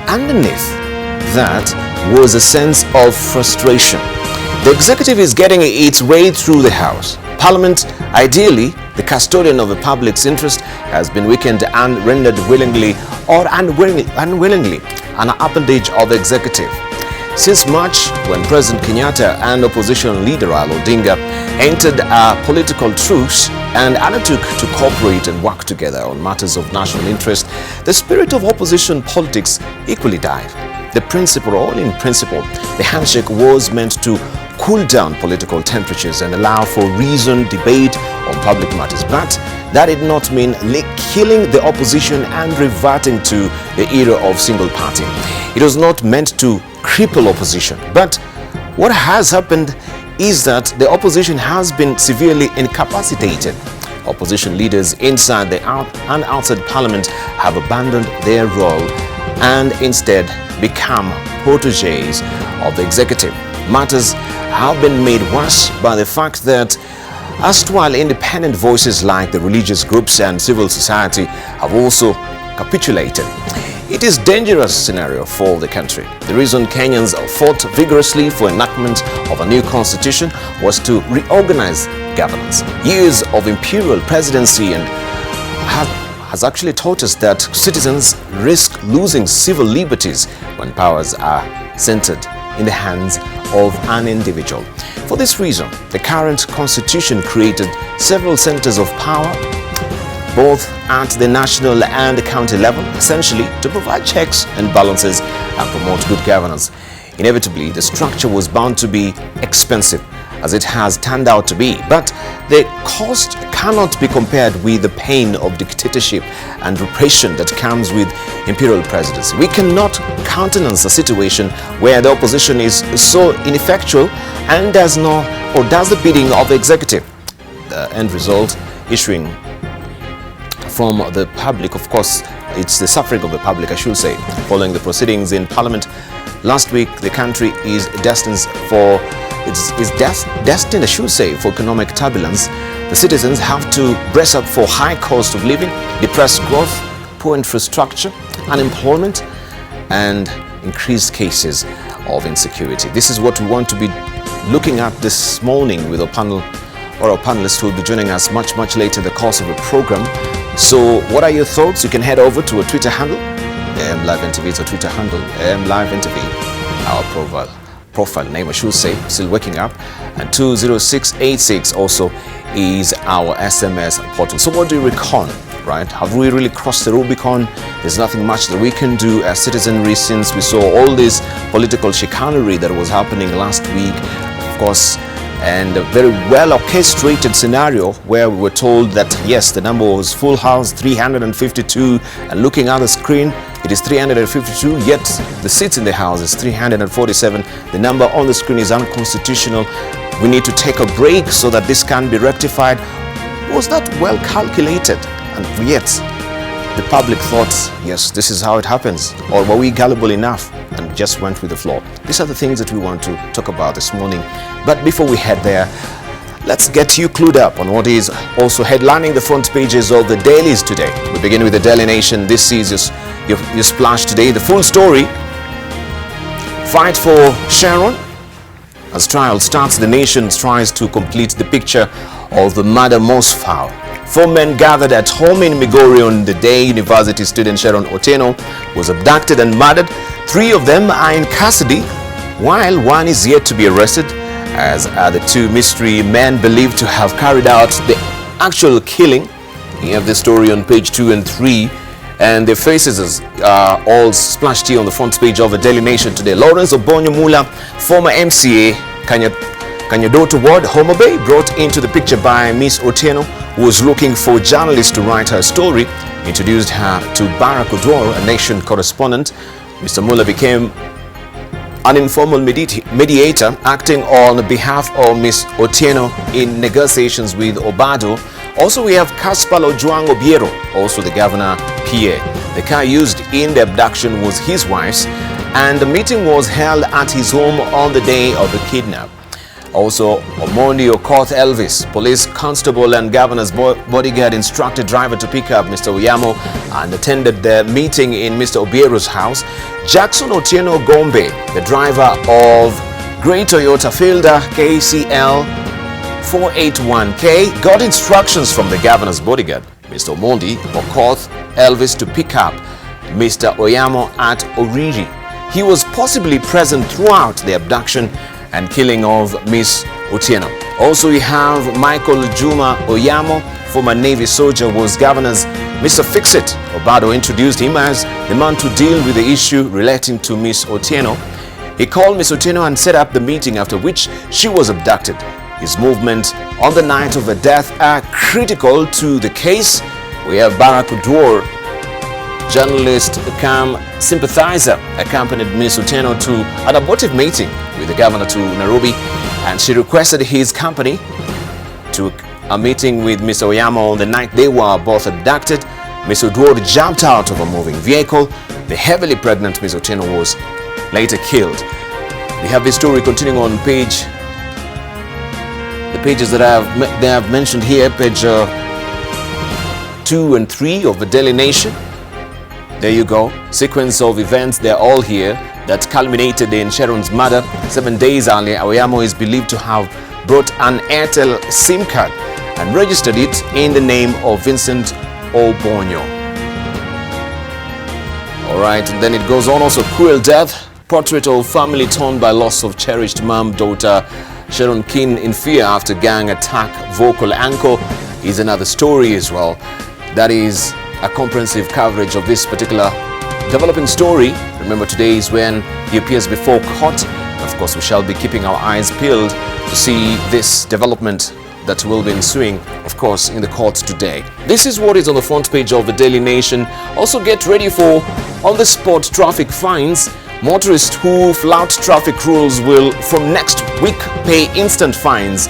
Underneath that was a sense of frustration. The executive is getting its way through the House. Parliament, ideally the custodian of the public's interest, has been weakened and rendered willingly or unwillingly an appendage of the executive. Since March, when President Kenyatta and opposition leader Debarl Inea entered a political truce and undertook to cooperate and work together on matters of national interest, the spirit of opposition politics equally died. The handshake was meant to cool down political temperatures and allow for reasoned debate on public matters. But that did not mean killing the opposition and reverting to the era of single party. It was not meant to cripple opposition. But what has happened is that the opposition has been severely incapacitated. Opposition leaders inside and outside Parliament have abandoned their role and instead become proteges of the executive. Matters have been made worse by the fact that erstwhile independent voices like the religious groups and civil society have also capitulated. It is a dangerous scenario for the country. The reason Kenyans fought vigorously for enactment of a new constitution was to reorganize governance. Years of imperial presidency has actually taught us that citizens risk losing civil liberties when powers are centered in the hands of an individual. For this reason, the current constitution created several centers of power, both at the national and county level, essentially to provide checks and balances and promote good governance. Inevitably, the structure was bound to be expensive, as it has turned out to be, but the cost cannot be compared with the pain of dictatorship and repression that comes with imperial presidency. We cannot countenance a situation where the opposition is so ineffectual and does the bidding of the executive. The end result issuing from the public, of course, it's the suffering of the public, I should say. Following the proceedings in Parliament last week, the country is destined, I should say, for economic turbulence. The citizens have to brace up for high cost of living, depressed growth, poor infrastructure, unemployment, and increased cases of insecurity. This is what we want to be looking at this morning with our panel, or our panelists who will be joining us much later in the course of the program. So what are your thoughts? You can head over to our Twitter handle, AMLiveNTV. It's our Twitter handle, AMLiveNTV. Our profile name, I should say, still waking up, and 20686 also is our SMS portal. So what do you reckon, right? Have we really crossed the Rubicon? There's nothing much that we can do as citizenry since we saw all this political chicanery that was happening last week, of course, and a very well orchestrated scenario where we were told that yes, the number was full house, 352, and looking at the screen, it is 352, yet the seats in the house is 347. The number on the screen is unconstitutional. We need to take a break so that this can be rectified. Was that well calculated? And yet, the public thought, yes, this is how it happens. Or were we gullible enough and just went with the flow? These are the things that we want to talk about this morning. But before we head there, let's get you clued up on what is also headlining the front pages of the dailies today. We begin with the Daily Nation. This is your splash today. The full story: fight for Sharon. As trial starts, the nation tries to complete the picture of the murder most foul. 4 men gathered at home in Migori on the day university student Sharon Otieno was abducted and murdered. 3 of them are in custody, while 1 is yet to be arrested, as are the 2 mystery men believed to have carried out the actual killing. You have the story on page 2 and 3, and their faces are all splashed here on the front page of the Daily Nation today. Lawrence Obonyomula, former MCA, Kanyadoto Ward, Homa Bay, brought into the picture by Miss Otieno, who was looking for journalists to write her story, introduced her to Barack Odwor, a Nation correspondent. Mr. Mula became an informal mediator, acting on behalf of Miss Otieno in negotiations with Obado. Also, we have Caspar Ojwang Obiero, also the governor PA. The car used in the abduction was his wife's, and the meeting was held at his home on the day of the kidnap. Also, Omondi Okoth Elvis, police constable and governor's bodyguard, instructed driver to pick up Mr. Oyamo and attended the meeting in Mr. Obiero's house. Jackson Otieno Gombe, the driver of Grey Toyota Fielder KCL 481K, got instructions from the governor's bodyguard, Mr. Omondi Okoth Elvis, to pick up Mr. Oyamo at Oriri. He was possibly present throughout the abduction and killing of Miss Otieno. Also, we have Michael Juma Oyamo, former Navy soldier, was governor's Mr. Fixit. Obado introduced him as the man to deal with the issue relating to Miss Otieno. He called Miss Otieno and set up the meeting, after which she was abducted. His movement on the night of her death are critical to the case. We have Barack Udwar, journalist come sympathizer, accompanied Miss Otieno to an abortive meeting with the governor to Nairobi, and she requested his company to a meeting with Mr. Oyamo on the night they were both abducted. Miss Udwar jumped out of a moving vehicle. The heavily pregnant Miss Otieno was later killed. We have this story continuing on page, the pages that they have mentioned here, page 2 and 3 of the Daily Nation. There you go. Sequence of events, they're all here, that culminated in Sharon's murder. 7 days earlier, Oyamo is believed to have brought an Airtel SIM card and registered it in the name of Vincent Obonyo. Alright, and then it goes on. Also, cruel death, portrait of family torn by loss of cherished mom, daughter Sharon Kin in fear after gang attack. Vocal anchor is another story as well. That is a comprehensive coverage of this particular developing story. Remember, today is when he appears before court. Of course, we shall be keeping our eyes peeled to see this development that will be ensuing, of course, in the courts today. This is what is on the front page of the Daily Nation. Also, get ready for on-the-spot traffic fines. Motorists who flout traffic rules will, from next week, pay instant fines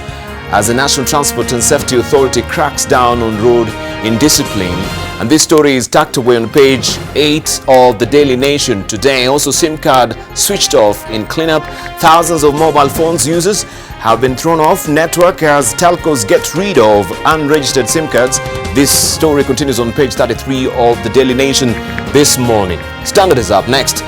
as the National Transport and Safety Authority cracks down on road indiscipline. And this story is tucked away on page 8 of the Daily Nation today. Also, SIM card switched off in cleanup. Thousands of mobile phones users have been thrown off network as telcos get rid of unregistered SIM cards. This story continues on page 33 of the Daily Nation this morning. Standard is up next.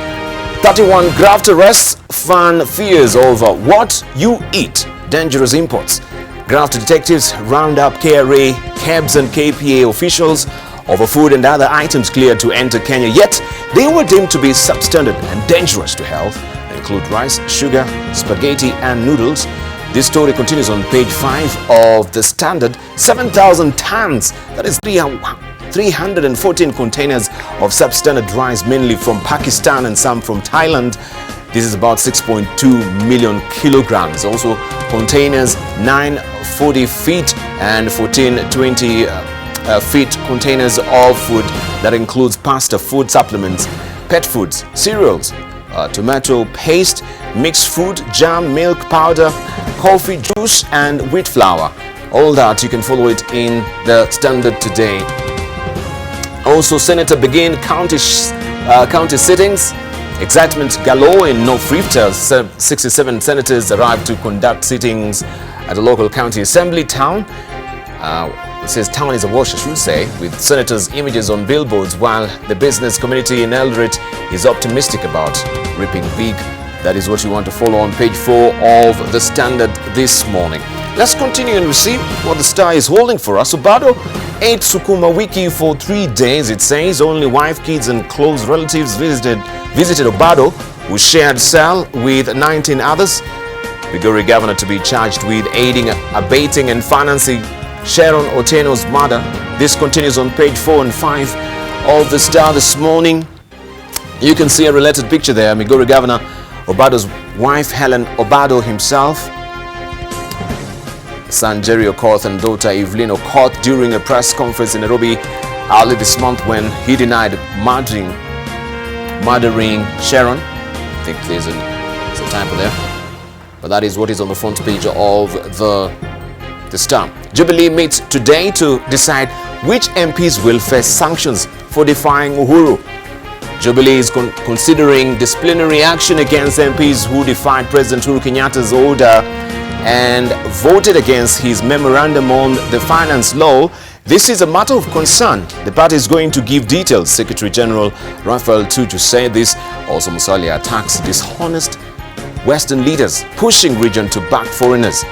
31 graft arrests, fan fears over what you eat. Dangerous imports. Graft detectives round up KRA, KEBS and KPA officials over food and other items cleared to enter Kenya, yet they were deemed to be substandard and dangerous to health. They include rice, sugar, spaghetti and noodles. This story continues on page 5 of the Standard. 7,000 tons, that is 314 containers of substandard rice, mainly from Pakistan and some from Thailand. This is about 6.2 million kilograms. Also, containers 940 feet and 1420 feet containers of food that includes pasta, food supplements, pet foods, cereals, tomato paste, mixed fruit, jam, milk powder, coffee, juice and wheat flour. All that you can follow it in the Standard today. Also, Senator begin county sittings. Excitement galore in North Rift. 67 senators arrived to conduct sittings at the local county assembly town. It says town is awash, I should say, with senators' images on billboards, while the business community in Eldoret is optimistic about reaping big. That is what you want to follow on page 4 of the Standard this morning. Let's continue and see what the Star is holding for us. Obado ate Sukuma Wiki for 3 days. It says only wife, kids and close relatives visited Obado, who shared cell with 19 others. Migori governor to be charged with aiding, abating and financing Sharon Otieno's murder. This continues on page 4 and 5 of the Star this morning. You can see a related picture there. Migori Governor Obado's wife Helen Obado himself, son Jerry Okoth and daughter Evelyn Okoth during a press conference in Nairobi early this month when he denied murdering Sharon. I think there's a typo there, but that is what is on the front page of the Star. Jubilee meets today to decide which MPs will face sanctions for defying Uhuru. Jubilee is considering disciplinary action against MPs who defied President Uhuru Kenyatta's order and voted against his memorandum on the finance law. This is a matter of concern. The party is going to give details. Secretary General Raphael Tuju said this. Also, Musalia attacks dishonest Western leaders pushing region to back foreigners.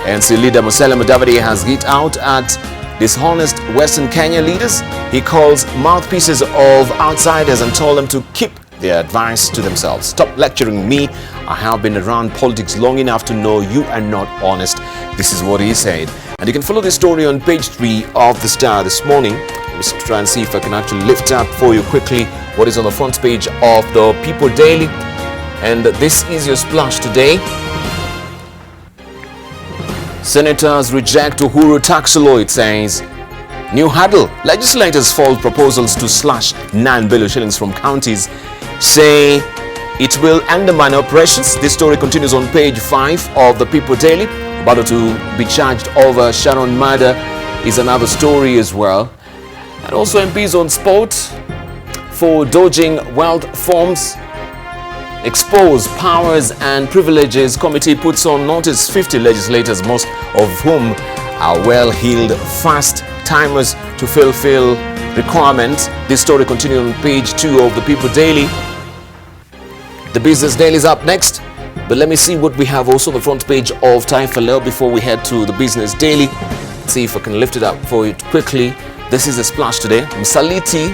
ANC leader Musalia Mudavadi has hit out at dishonest Western Kenya leaders. He calls mouthpieces of outsiders and told them to keep their advice to themselves. Stop lecturing me. I have been around politics long enough to know you are not honest. This is what he said. And you can follow this story on page 3 of the Star this morning. Let's try and see if I can actually lift up for you quickly what is on the front page of the People Daily. And this is your splash today. Senators reject Uhuru tax law, it says. New hurdle. Legislators fold proposals to slash 9 billion shillings from counties. Say it will undermine operations. This story continues on page 5 of the People Daily. About to be charged over Sharon murder is another story as well. And also MPs on sport for dodging wealth forms. Expose powers and privileges. Committee puts on notice 50 legislators, most of whom are well-heeled fast-timers to fulfill requirements. This story continues on page 2 of the People Daily. The Business Daily is up next, but let me see what we have also on the front page of Taifa Leo before we head to the Business Daily. Let's see if I can lift it up for you quickly. This is a splash today. Msaliti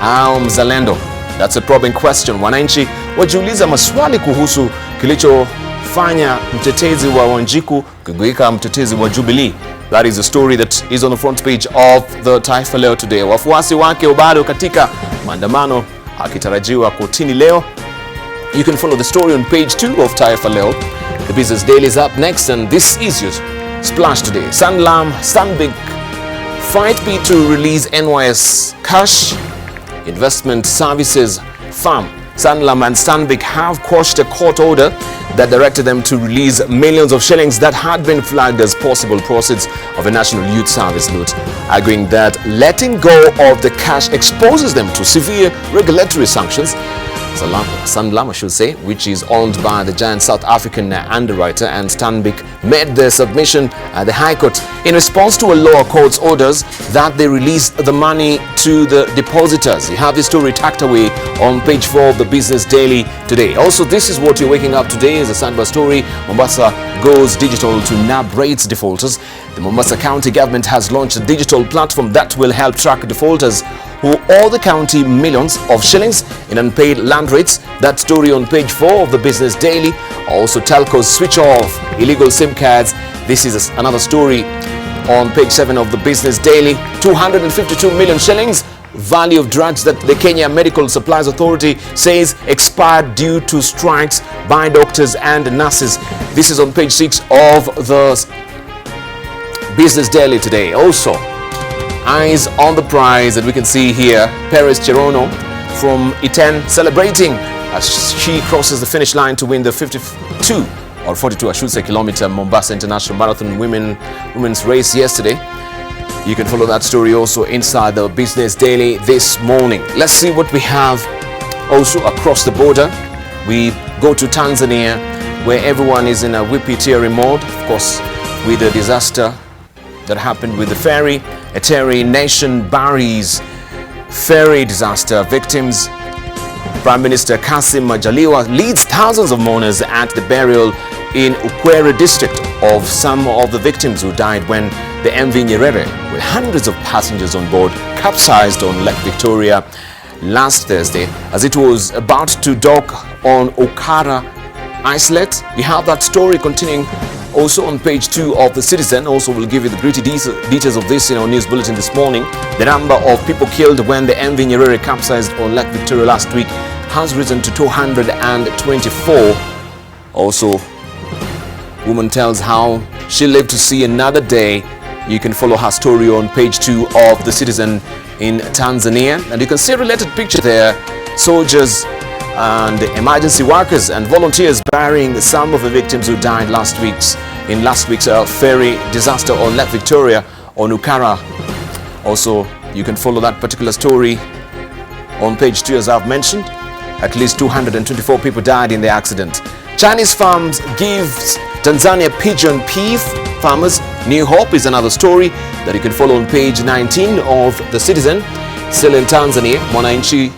au mzalendo? That's a probing question. Wananchi wajiuliza maswali kuhusu kilichofanya mtetezi wa Wanjiku kugeuka mtetezi wa Jubilee. That is a story that is on the front page of the Taifa Leo today. Wafuasi wake bado katika maandamano akitarajiwa kotini leo. You can follow the story on page 2 of Taifa Leo. The Business Daily is up next, and this is your splash today. Sanlam, Stanbic fight bid to release NYS cash. Investment Services firm Sanlam and Stanbic have quashed a court order that directed them to release millions of shillings that had been flagged as possible proceeds of a National Youth Service loot, arguing that letting go of the cash exposes them to severe regulatory sanctions. Sanlam, I should say, which is owned by the giant South African underwriter, and Stanbic made their submission at the High Court in response to a lower court's orders that they release the money to the depositors. You have this story tucked away on page 4 of the Business Daily today. Also, this is what you're waking up today is a Sandbar story. Mombasa goes digital to nab rates defaulters. The Mombasa County government has launched a digital platform that will help track defaulters who owe the county millions of shillings in unpaid land rates. That story on page 4 of the Business Daily. Also, telcos switch off illegal SIM cards. This is another story on page 7 of the Business Daily. 252 million shillings value of drugs that the Kenya Medical Supplies Authority says expired due to strikes by doctors and nurses. This is on page 6 of the Business Daily today. Also, eyes on the prize that we can see here. Paris Cherono from Iten celebrating as she crosses the finish line to win the 52 or 42, I should say, kilometer Mombasa International Marathon women's race yesterday. You can follow that story also inside the Business Daily this morning. Let's see what we have also across the border. We go to Tanzania, where everyone is in a whippy-teary mode, of course, with the disaster that happened with the ferry. A Terry nation buries ferry disaster victims. Prime Minister Kassim Majaliwa leads thousands of mourners at the burial in Ukwere district of some of the victims who died when the MV Nyerere, with hundreds of passengers on board, capsized on Lake Victoria last Thursday as it was about to dock on Okara Islet. You have that story continuing also on page 2 of the Citizen. Also, we'll give you the gritty details of this in our news bulletin this morning. The number of people killed when the MV Nyerere capsized on Lake Victoria last week has risen to 224. Also, woman tells how she lived to see another day. You can follow her story on page 2 of the Citizen in Tanzania. And you can see a related picture there. Soldiers and emergency workers and volunteers burying some of the victims who died in last week's ferry disaster on Lake Victoria on Ukara. Also, you can follow that particular story on page 2 as I've mentioned. At least 224 people died in the accident. Chinese firms gives Tanzania pigeon pea farmers, new hope is another story that you can follow on page 19 of The Citizen. Still in Tanzania, Mwananchi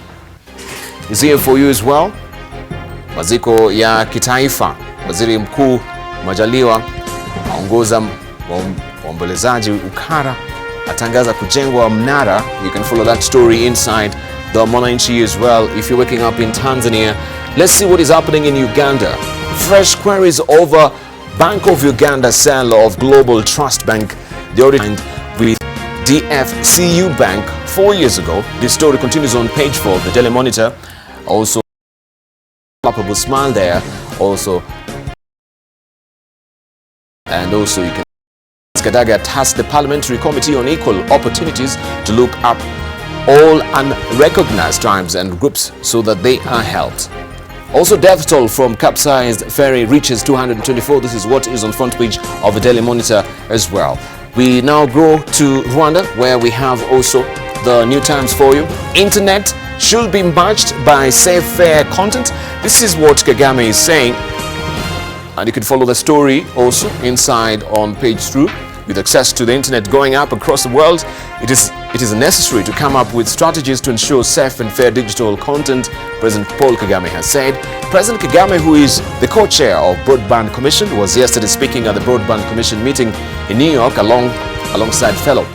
is here for you as well. Maziko ya kitaifa, Waziri Mkuu Majaliwa aongoza waombolezaji Ukara, atangaza kujengwa mnara. You can follow that story inside the Mwananchi as well if you're waking up in Tanzania. Let's see what is happening in Uganda. Fresh queries over Bank of Uganda sale of Global Trust Bank. The audit with DFCU Bank 4 years ago. This story continues on page 4 of the Daily Monitor. Also, laughable smile there. Also, and also you can. Kadaga tasked the Parliamentary Committee on Equal Opportunities to look up all unrecognized tribes and groups so that they are helped. Also, death toll from capsized ferry reaches 224. This is what is on front page of the Daily Monitor as well. We now go to Rwanda, where we have also the New Times for you. Internet should be matched by safe, fair content. This is what Kagame is saying. And you can follow the story also inside on page 2. With access to the internet going up across the world, it is necessary to come up with strategies to ensure safe and fair digital content, President Paul Kagame has said. President Kagame, who is the co-chair of Broadband Commission, was yesterday speaking at the Broadband Commission meeting in New York alongside fellow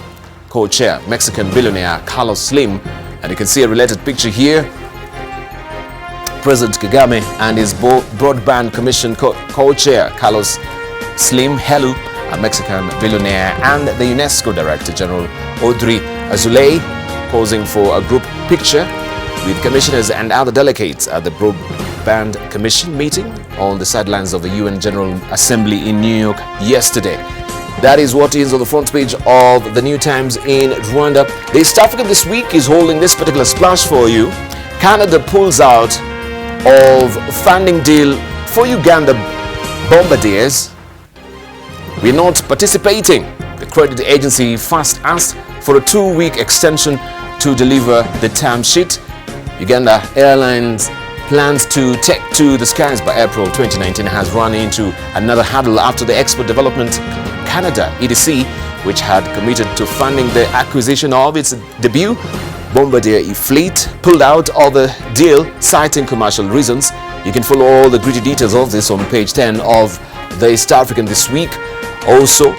co-chair, Mexican billionaire Carlos Slim. And you can see a related picture here. President Kagame and his Broadband Commission co-chair, Carlos Slim Helu, a Mexican billionaire, and the UNESCO Director General Audrey Azoulay posing for a group picture with commissioners and other delegates at the Broadband Commission meeting on the sidelines of the UN General Assembly in New York yesterday. That is what is on the front page of the New Times in Rwanda. The East African this week is holding this particular splash for you. Canada pulls out of funding deal for Uganda bombardiers. We're not participating. The credit agency first asked for a 2-week extension to deliver the term sheet. Uganda Airlines plans to take to the skies by April 2019 has run into another hurdle after the Export Development Canada, EDC, which had committed to funding the acquisition of its debut bombardier fleet, pulled out of the deal citing commercial reasons. You can follow all the gritty details of this on page 10 of the East African this week. Also,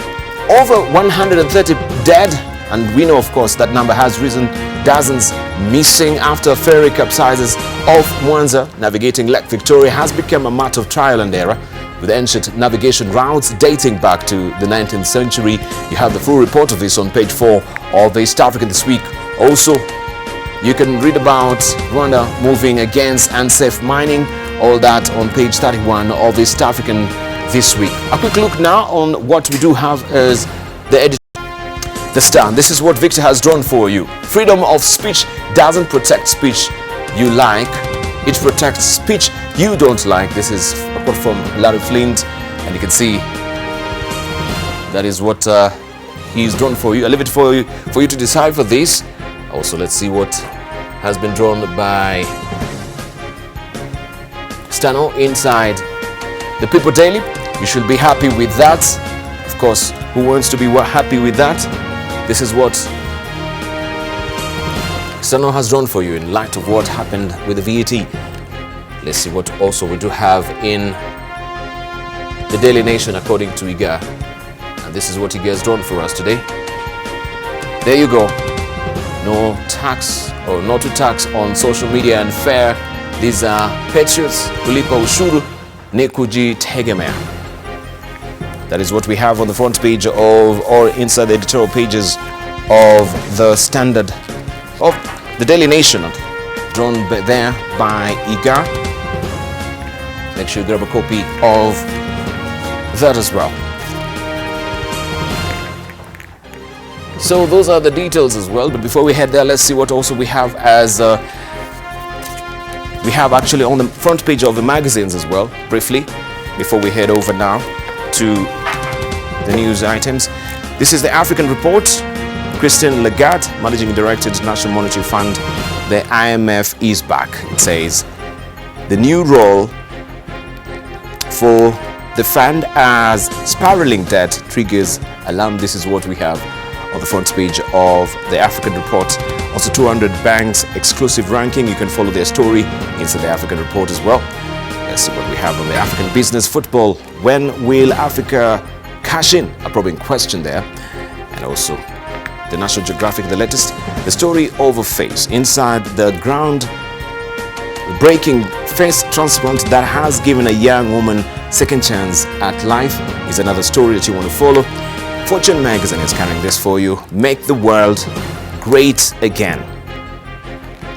over 130 dead, and we know of course that number has risen, dozens missing after ferry capsizes off Mwanza. Navigating Lake Victoria has become a matter of trial and error, with ancient navigation routes dating back to the 19th century. You have the full report of this on page 4 of the East African this week. Also, you can read about Rwanda moving against unsafe mining, all that on page 31 of the East African this week. A quick look now on what we do have as the editor. The Star. This is what Victor has drawn for you. Freedom of speech doesn't protect speech you like. It protects speech you don't like. This is a quote from Larry Flint, and you can see that is what he's drawn for you. I leave it for you to decipher this. Also, let's see what has been drawn by Stano inside the People Daily. You should be happy with that. Of course, who wants to be happy with that? This is what Stano has drawn for you in light of what happened with the VAT. Let's see what also we do have in the Daily Nation according to Iga. And this is what Iga has drawn for us today. There you go. No tax or not to tax on social media and fair. These are patriots. Kulipa ushuru ni kujitegemea. That is what we have on the front page of or inside the editorial pages of the Standard of the Daily Nation, drawn there by Iga. Make sure you grab a copy of that as well. So those are the details as well. But before we head there, let's see what also we have as we have actually on the front page of the magazines as well, briefly, before we head over now to the news items. This is the African Report. Christine Lagarde, Managing Director, International Monetary Fund, the IMF is back. It says the new role for the fund as spiraling debt triggers alarm. This is what we have on the front page of the African Report. Also 200 banks exclusive ranking. You can follow their story inside the African Report as well. Let's see what we have on the African business. Football, when will Africa cash in? A probing question there. And also the National Geographic, the latest, the story over face inside the ground-breaking face transplant that has given a young woman second chance at life is another story that you want to follow. Fortune magazine is carrying this for you. Make the world great again.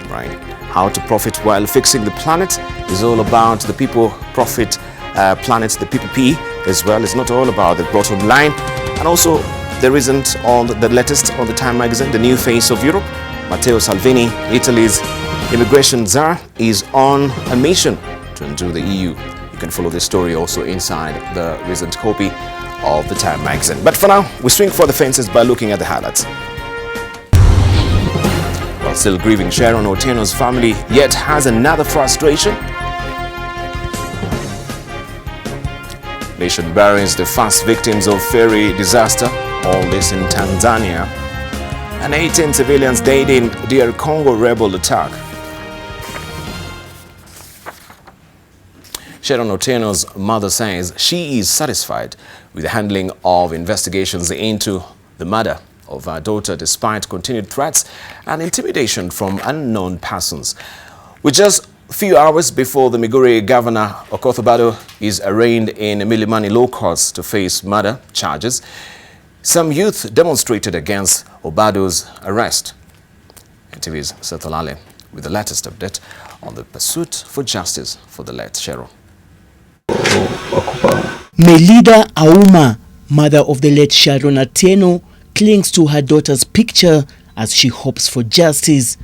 Right. How to profit while fixing the planet is all about the people profit planet, the PPP as well. It's not all about the bottom line. And also there isn't on the latest on the Time magazine, the new face of Europe. Matteo Salvini, Italy's immigration czar, is on a mission to undo the EU. You can follow this story also inside the recent copy of the Time magazine. But for now, we swing for the fences by looking at the highlights. While still grieving, Sharon Otieno's family yet has another frustration. Nation buries the first victims of ferry disaster, all this in Tanzania. And 18 civilians died in DR Congo rebel attack. Sharon Otieno's mother says she is satisfied with the handling of investigations into the murder of her daughter despite continued threats and intimidation from unknown persons. With just a few hours before the Migori governor Okoth Obado is arraigned in Milimani law courts to face murder charges, some youth demonstrated against Obado's arrest. NTV's Seth Olale with the latest update on the pursuit for justice for the late Sharon. Melida Auma, mother of the late Sharon Otieno, clings to her daughter's picture as she hopes for justice.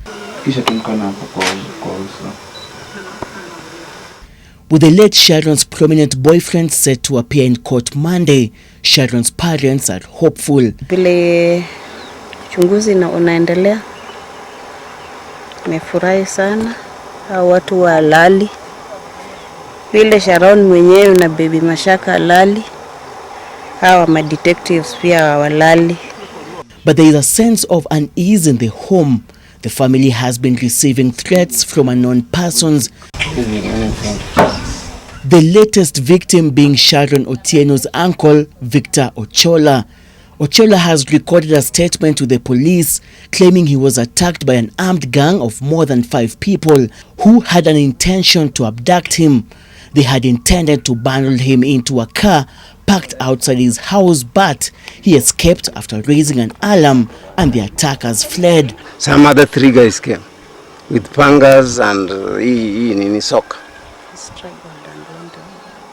With the late Sharon's prominent boyfriend set to appear in court Monday, Sharon's parents are hopeful. Vile uchunguzi unaendelea, nimefurahi sana. Hao watu wa halali, vile Sharon mwenyewe na baby Mashaka halali, hawa ma detectives pia halali. But there is a sense of unease in the home. The family has been receiving threats from unknown persons. The latest victim being Sharon Otieno's uncle, Victor Ochola. Ochola has recorded a statement to the police claiming he was attacked by an armed gang of more than 5 people who had an intention to abduct him. They had intended to bundle him into a car parked outside his house, but he escaped after raising an alarm and the attackers fled. Some other 3 guys came with pangas and in his sock.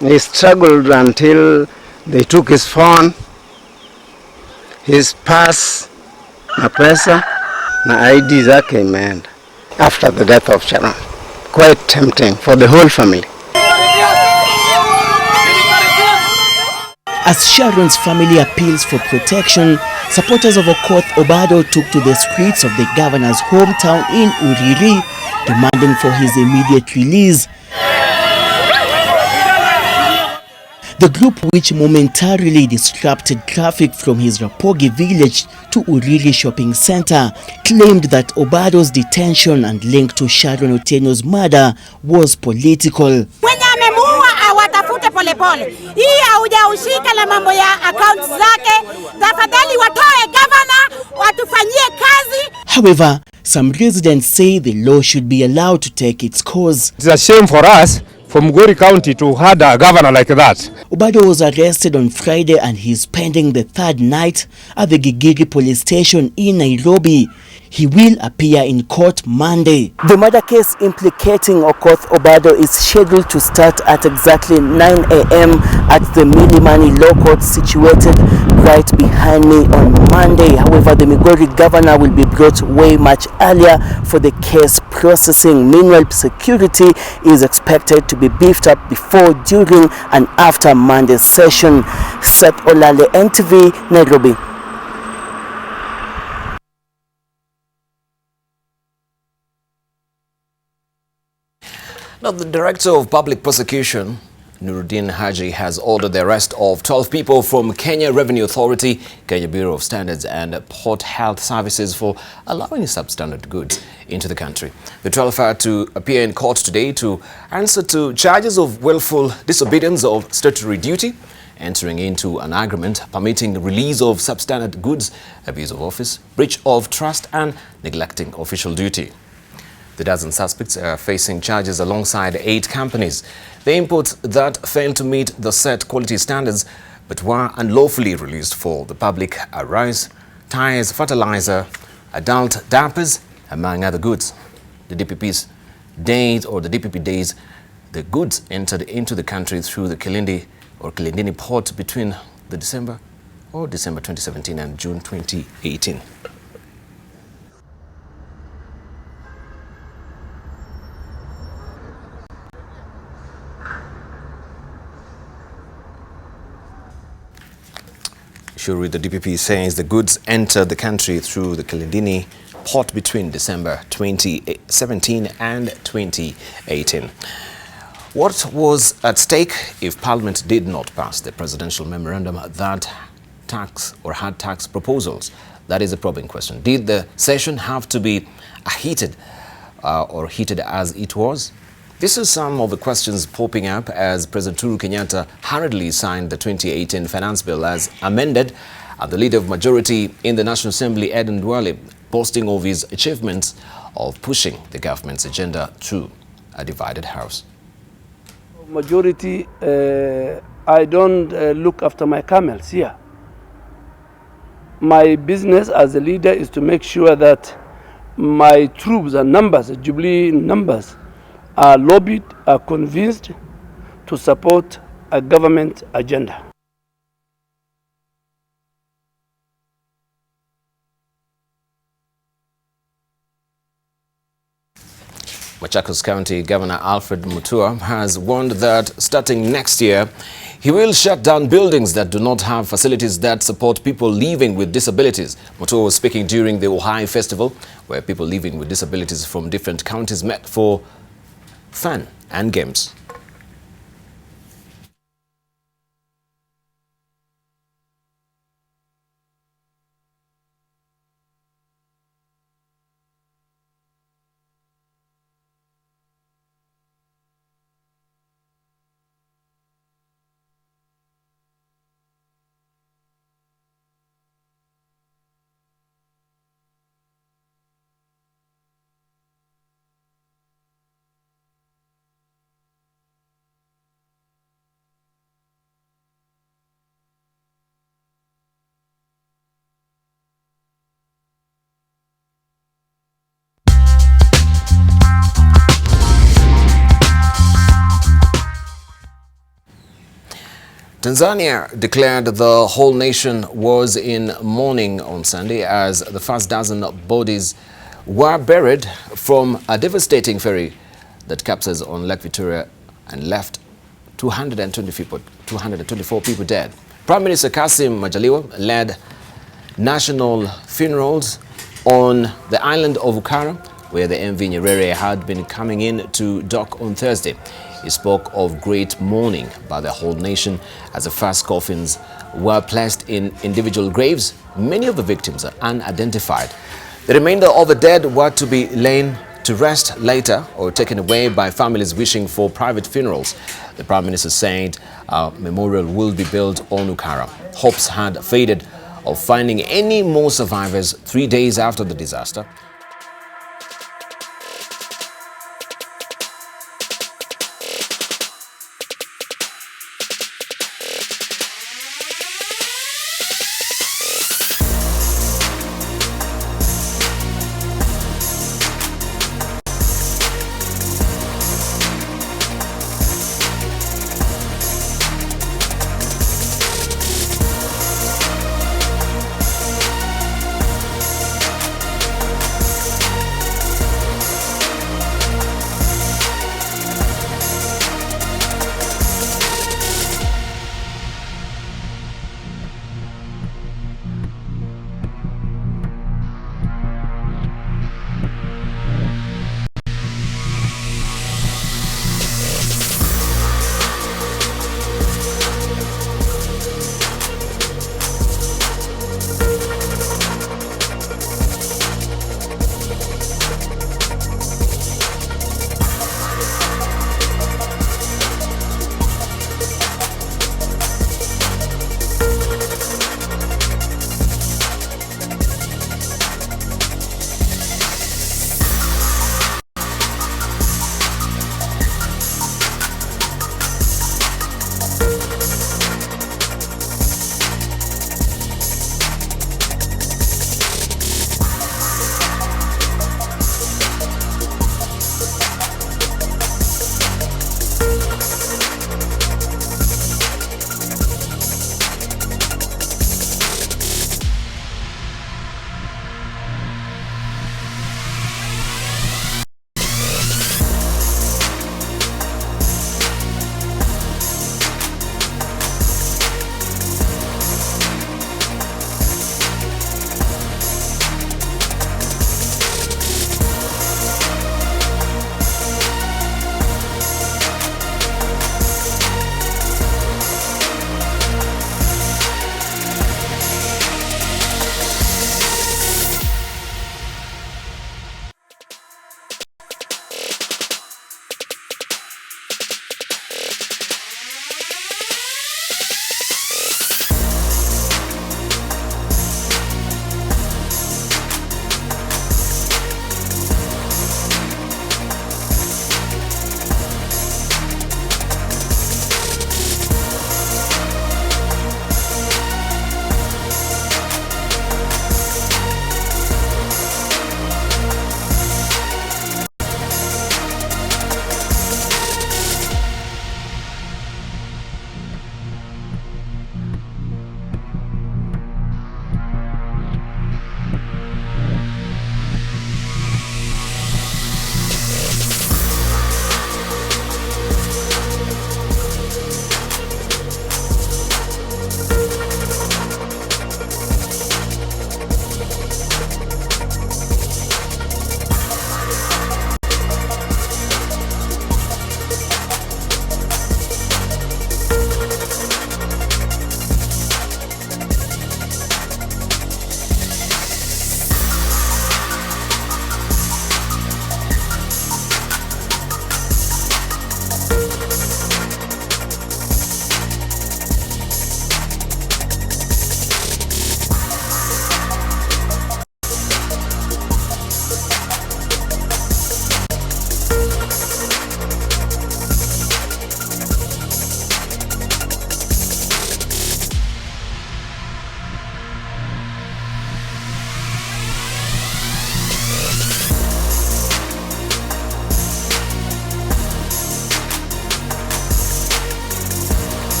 He struggled until they took his phone, his purse, na pesa, na ID zake imeenda. After the death of Sharon, quite tempting for the whole family. As Sharon's family appeals for protection, supporters of Okoth Obado took to the streets of the governor's hometown in Uriri, demanding for his immediate release. The group, which momentarily disrupted traffic from his Rapogi village to Uriri shopping center, claimed that Obado's detention and link to Sharon Otieno's murder was political. Watafute polepole. Hii haujaushika na mambo ya accounts zake. Tafadhali watoe governor, watufanyie kazi. However, some residents say the law should be allowed to take its course. It's a shame for us from Migori County to have a governor like that. Obado was arrested on Friday and he's spending the 3rd night at the Gigiri police station in Nairobi. He will appear in court Monday. The murder case implicating Okoth Obado is scheduled to start at exactly 9 a.m. at the Milimani Law Court situated right behind me on Monday. However, the Migori governor will be brought way much earlier for the case processing. Meanwhile, security is expected to be beefed up before, during and after Monday's session. Seth Olale, NTV, Nairobi. Now, the Director of Public Prosecution Nuruddin Haji has ordered the arrest of 12 people from Kenya Revenue Authority, Kenya Bureau of Standards and Port Health Services for allowing substandard goods into the country. The 12 are to appear in court today to answer to charges of willful disobedience of statutory duty, entering into an agreement permitting the release of substandard goods, abuse of office, breach of trust and neglecting official duty. The dozen suspects are facing charges alongside 8 companies. The imports that failed to meet the set quality standards but were unlawfully released for the public are rice, tires, fertilizer, adult diapers, among other goods. The DPP days, the goods entered into the country through the Kilindini port between December 2017 and June 2018. Surely the DPP says the goods entered the country through the Kilindini port between December 2017 and 2018. What was at stake if Parliament did not pass the presidential memorandum that had tax proposals? That is a probing question. Did the session have to be heated as it was? This is some of the questions popping up as President Kenyatta hurriedly signed the 2018 finance bill as amended, and the leader of majority in the National Assembly, Edwin Duale, boasting of his achievements of pushing the government's agenda through a divided house. Majority, I don't look after my camels here. My business as a leader is to make sure that my troops and numbers, Jubilee numbers, are lobbied, are convinced to support a government agenda. Machakos County Governor Alfred Mutua has warned that starting next year, he will shut down buildings that do not have facilities that support people living with disabilities. Mutua was speaking during the Ohio Festival, where people living with disabilities from different counties met for fun and games. Tanzania declared the whole nation was in mourning on Sunday as the first dozen bodies were buried from a devastating ferry that capsized on Lake Victoria and left 224 people dead. Prime Minister Kassim Majaliwa led national funerals on the island of Ukara, where the MV Nyerere had been coming in to dock on Thursday. He spoke of great mourning by the whole nation as the first coffins were placed in individual graves. Many of the victims are unidentified. The remainder of the dead were to be laid to rest later or taken away by families wishing for private funerals. The Prime Minister said a memorial will be built on Ukara. Hopes had faded of finding any more survivors 3 days after the disaster.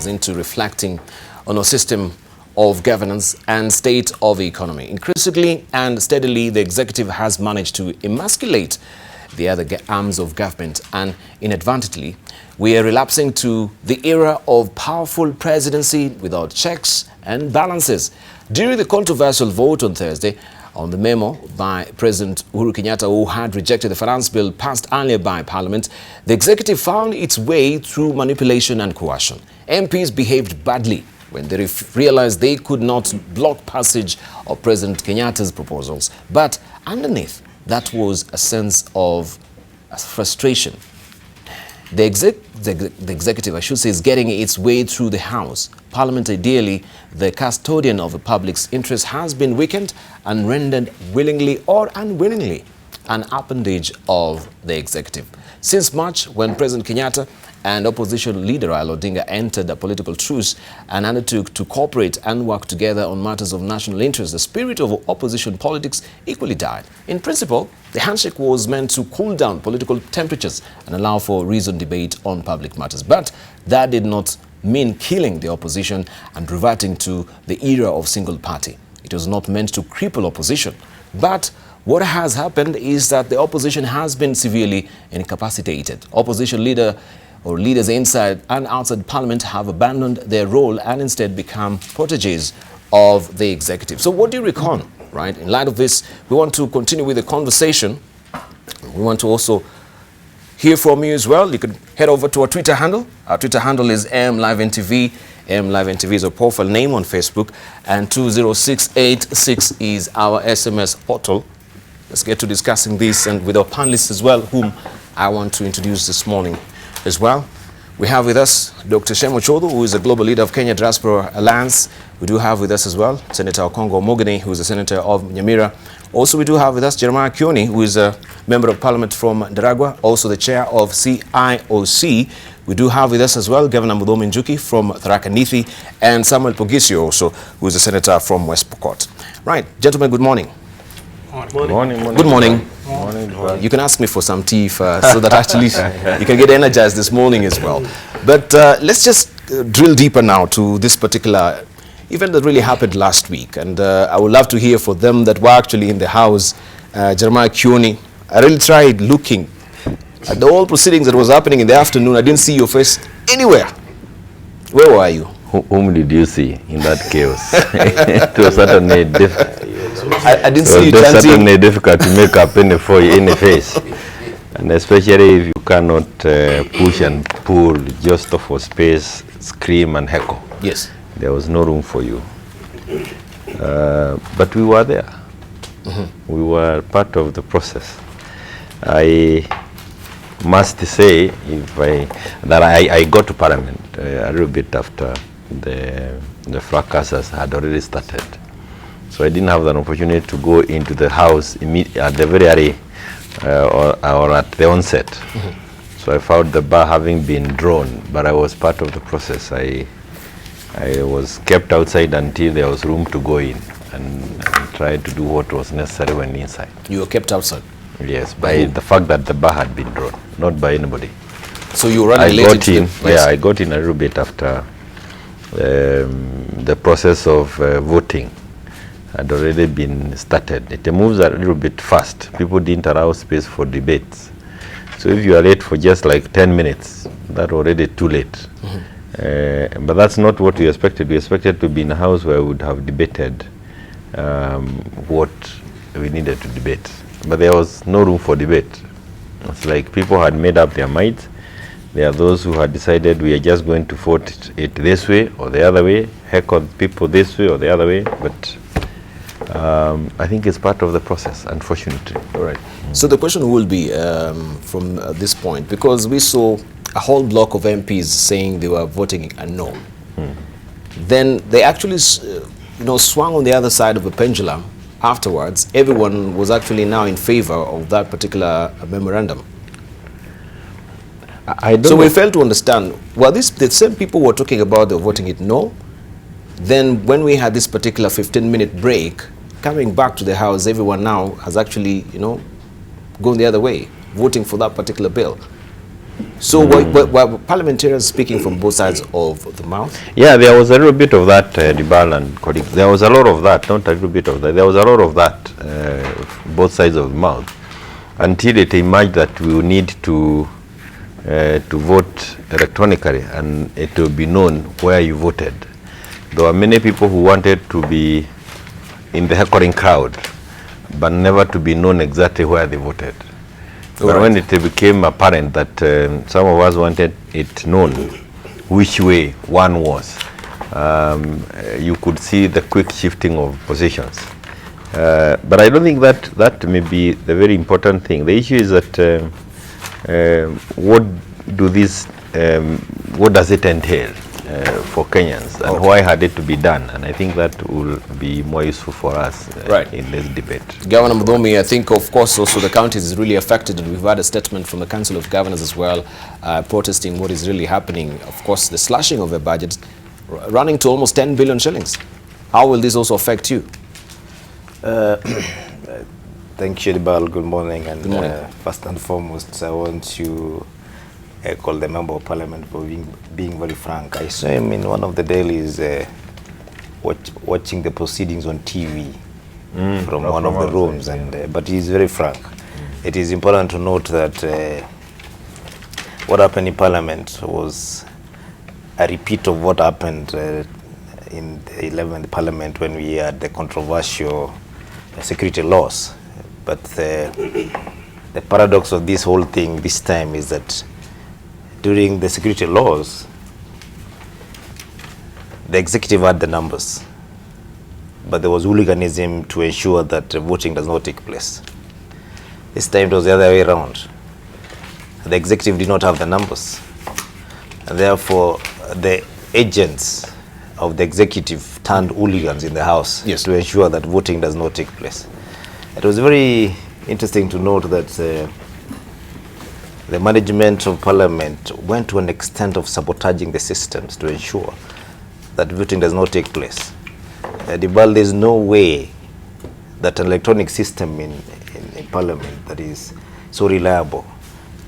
citizens into reflecting on a system of governance and state of the economy. Increasingly and steadily, the executive has managed to emasculate the other arms of government, and inadvertently, we are relapsing to the era of powerful presidency without checks and balances. During the controversial vote on Thursday on the memo by President Uhuru Kenyatta, who had rejected the finance bill passed earlier by Parliament, the executive found its way through manipulation and coercion. MPs behaved badly when they realized they could not block passage of President Kenyatta's proposals. But underneath, that was a sense of frustration. The executive, I should say, is getting its way through the House. Parliament, ideally the custodian of the public's interest, has been weakened and rendered willingly or unwillingly an appendage of the executive. Since March, when President Kenyatta and opposition leader Raila Odinga entered a political truce and undertook to cooperate and work together on matters of national interest, the spirit of opposition politics equally died. In principle, the handshake was meant to cool down political temperatures and allow for reasoned debate on public matters. But that did not mean killing the opposition and reverting to the era of single party. It was not meant to cripple opposition. But what has happened is that the opposition has been severely incapacitated. Opposition leaders inside and outside Parliament have abandoned their role and instead become proteges of the executive. So what do you reckon, right? In light of this, we want to continue with the conversation. We want to also hear from you as well. You can head over to our Twitter handle. Our Twitter handle is AMLiveNTV. AMLiveNTV is our profile name on Facebook, and 20686 is our SMS portal. Let's get to discussing this, and with our panelists as well, whom I want to introduce this morning as well. We have with us Dr. Sharon Otieno, who is a global leader of Kenya Diaspora Alliance. We do have with us as well Senator Okongo Omogeni, who is a senator of Nyamira. Also, we do have with us Jeremiah Kioni, who is a member of parliament from Ndaragwa, also the chair of CIOC. We do have with us as well Governor Muthoni Njuki from Tharaka Nithi, and Samuel Pogisio also, who is a senator from West Pokot. Right, gentlemen, good morning. Good morning. Good morning. You can ask me for some tea first, so that actually you can get energized this morning as well. But let's just drill deeper now to this particular event that really happened last week. And I would love to hear for them that were actually in the House. Jeremiah Kioni, I really tried looking at the whole proceedings that was happening in the afternoon. I didn't see your face anywhere. Where were you? Whom did you see in that chaos? It was certainly I didn't see you chanting. It was certainly difficult to make up any face, and especially if you cannot push and pull just for space, scream and heckle. Yes. There was no room for you. But we were there. We were part of the process. I must say, that I got to Parliament a little bit after the fracasses had already started. So I didn't have an opportunity to go into the House at the very early or at the onset. So I found the bar having been drawn, but I was part of the process. I was kept outside until there was room to go in and tried to do what was necessary when inside. You were kept outside? Yes, by the fact that the bar had been drawn, not by anybody. So you were running late into the Yeah, I got in a little bit after the process of voting had already been started. It moves a little bit fast. People didn't allow space for debates. So if you are late for just like 10 minutes, that's already too late. But that's not what we expected. We expected to be in a house where we would have debated what we needed to debate. But there was no room for debate. It's like people had made up their minds. There are those who had decided we are just going to vote it this way or the other way, heckle people this way or the other way. But I think it's part of the process, unfortunately. All right. So the question will be from this point, because we saw a whole block of MPs saying they were voting a no. Then they actually swung on the other side of the pendulum. Afterwards, everyone was actually now in favor of that particular memorandum. So we failed to understand, were these the same people who were talking about the voting it no? Then when we had this particular 15-minute break, coming back to the House, everyone now has actually, gone the other way, voting for that particular bill. So were parliamentarians speaking from both sides of the mouth? Yeah, there was a little bit of that, Debarl and colleagues. There was a lot of that, not a little bit of that. There was a lot of that, both sides of the mouth, until it emerged that we will need to vote electronically, and it will be known where you voted. There were many people who wanted to be in the heckling crowd, but never to be known exactly where they voted. But when it became apparent that some of us wanted it known which way one was, you could see the quick shifting of positions. But I don't think that may be the very important thing. The issue is that what does it entail for Kenyans, and why had it to be done? And I think that will be more useful for us in this debate. Governor Mudhomi, I think of course also the counties is really affected, and we've had a statement from the Council of Governors as well, protesting what is really happening. Of course, the slashing of the budget running to almost 10 billion shillings. How will this also affect you? Thank you, Debarl. Good morning. And good morning. First and foremost, I want to call the Member of Parliament for being very frank. I saw him in one of the dailies watching the proceedings on TV from one of the rooms, and but he's very frank. It is important to note that what happened in Parliament was a repeat of what happened in the 11th Parliament when we had the controversial security laws. But the paradox of this whole thing this time is that during the security laws, the executive had the numbers, but there was hooliganism to ensure that voting does not take place. This time it was the other way around. The executive did not have the numbers, and therefore the agents of the executive turned hooligans in the House to ensure that voting does not take place. It was very interesting to note that the management of Parliament went to an extent of sabotaging the systems to ensure that voting does not take place. Debarl, there is no way that an electronic system in Parliament that is so reliable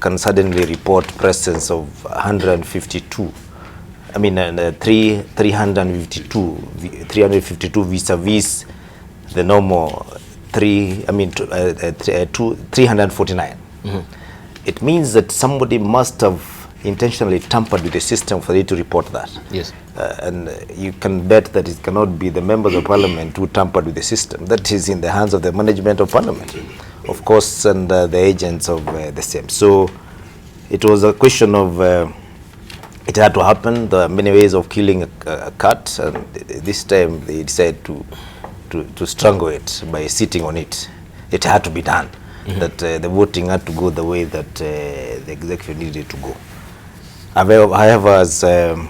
can suddenly report presence of 352 vis-a-vis the normal 349. It means that somebody must have intentionally tampered with the system for it to report that. Yes. And you can bet that it cannot be the members of Parliament who tampered with the system. That is in the hands of the management of Parliament, of course, and the agents of the same. So it was a question of it had to happen. There are many ways of killing a cat, and this time they decided to strangle it by sitting on it. It had to be done. That the voting had to go the way that the executive needed it to go. However, as the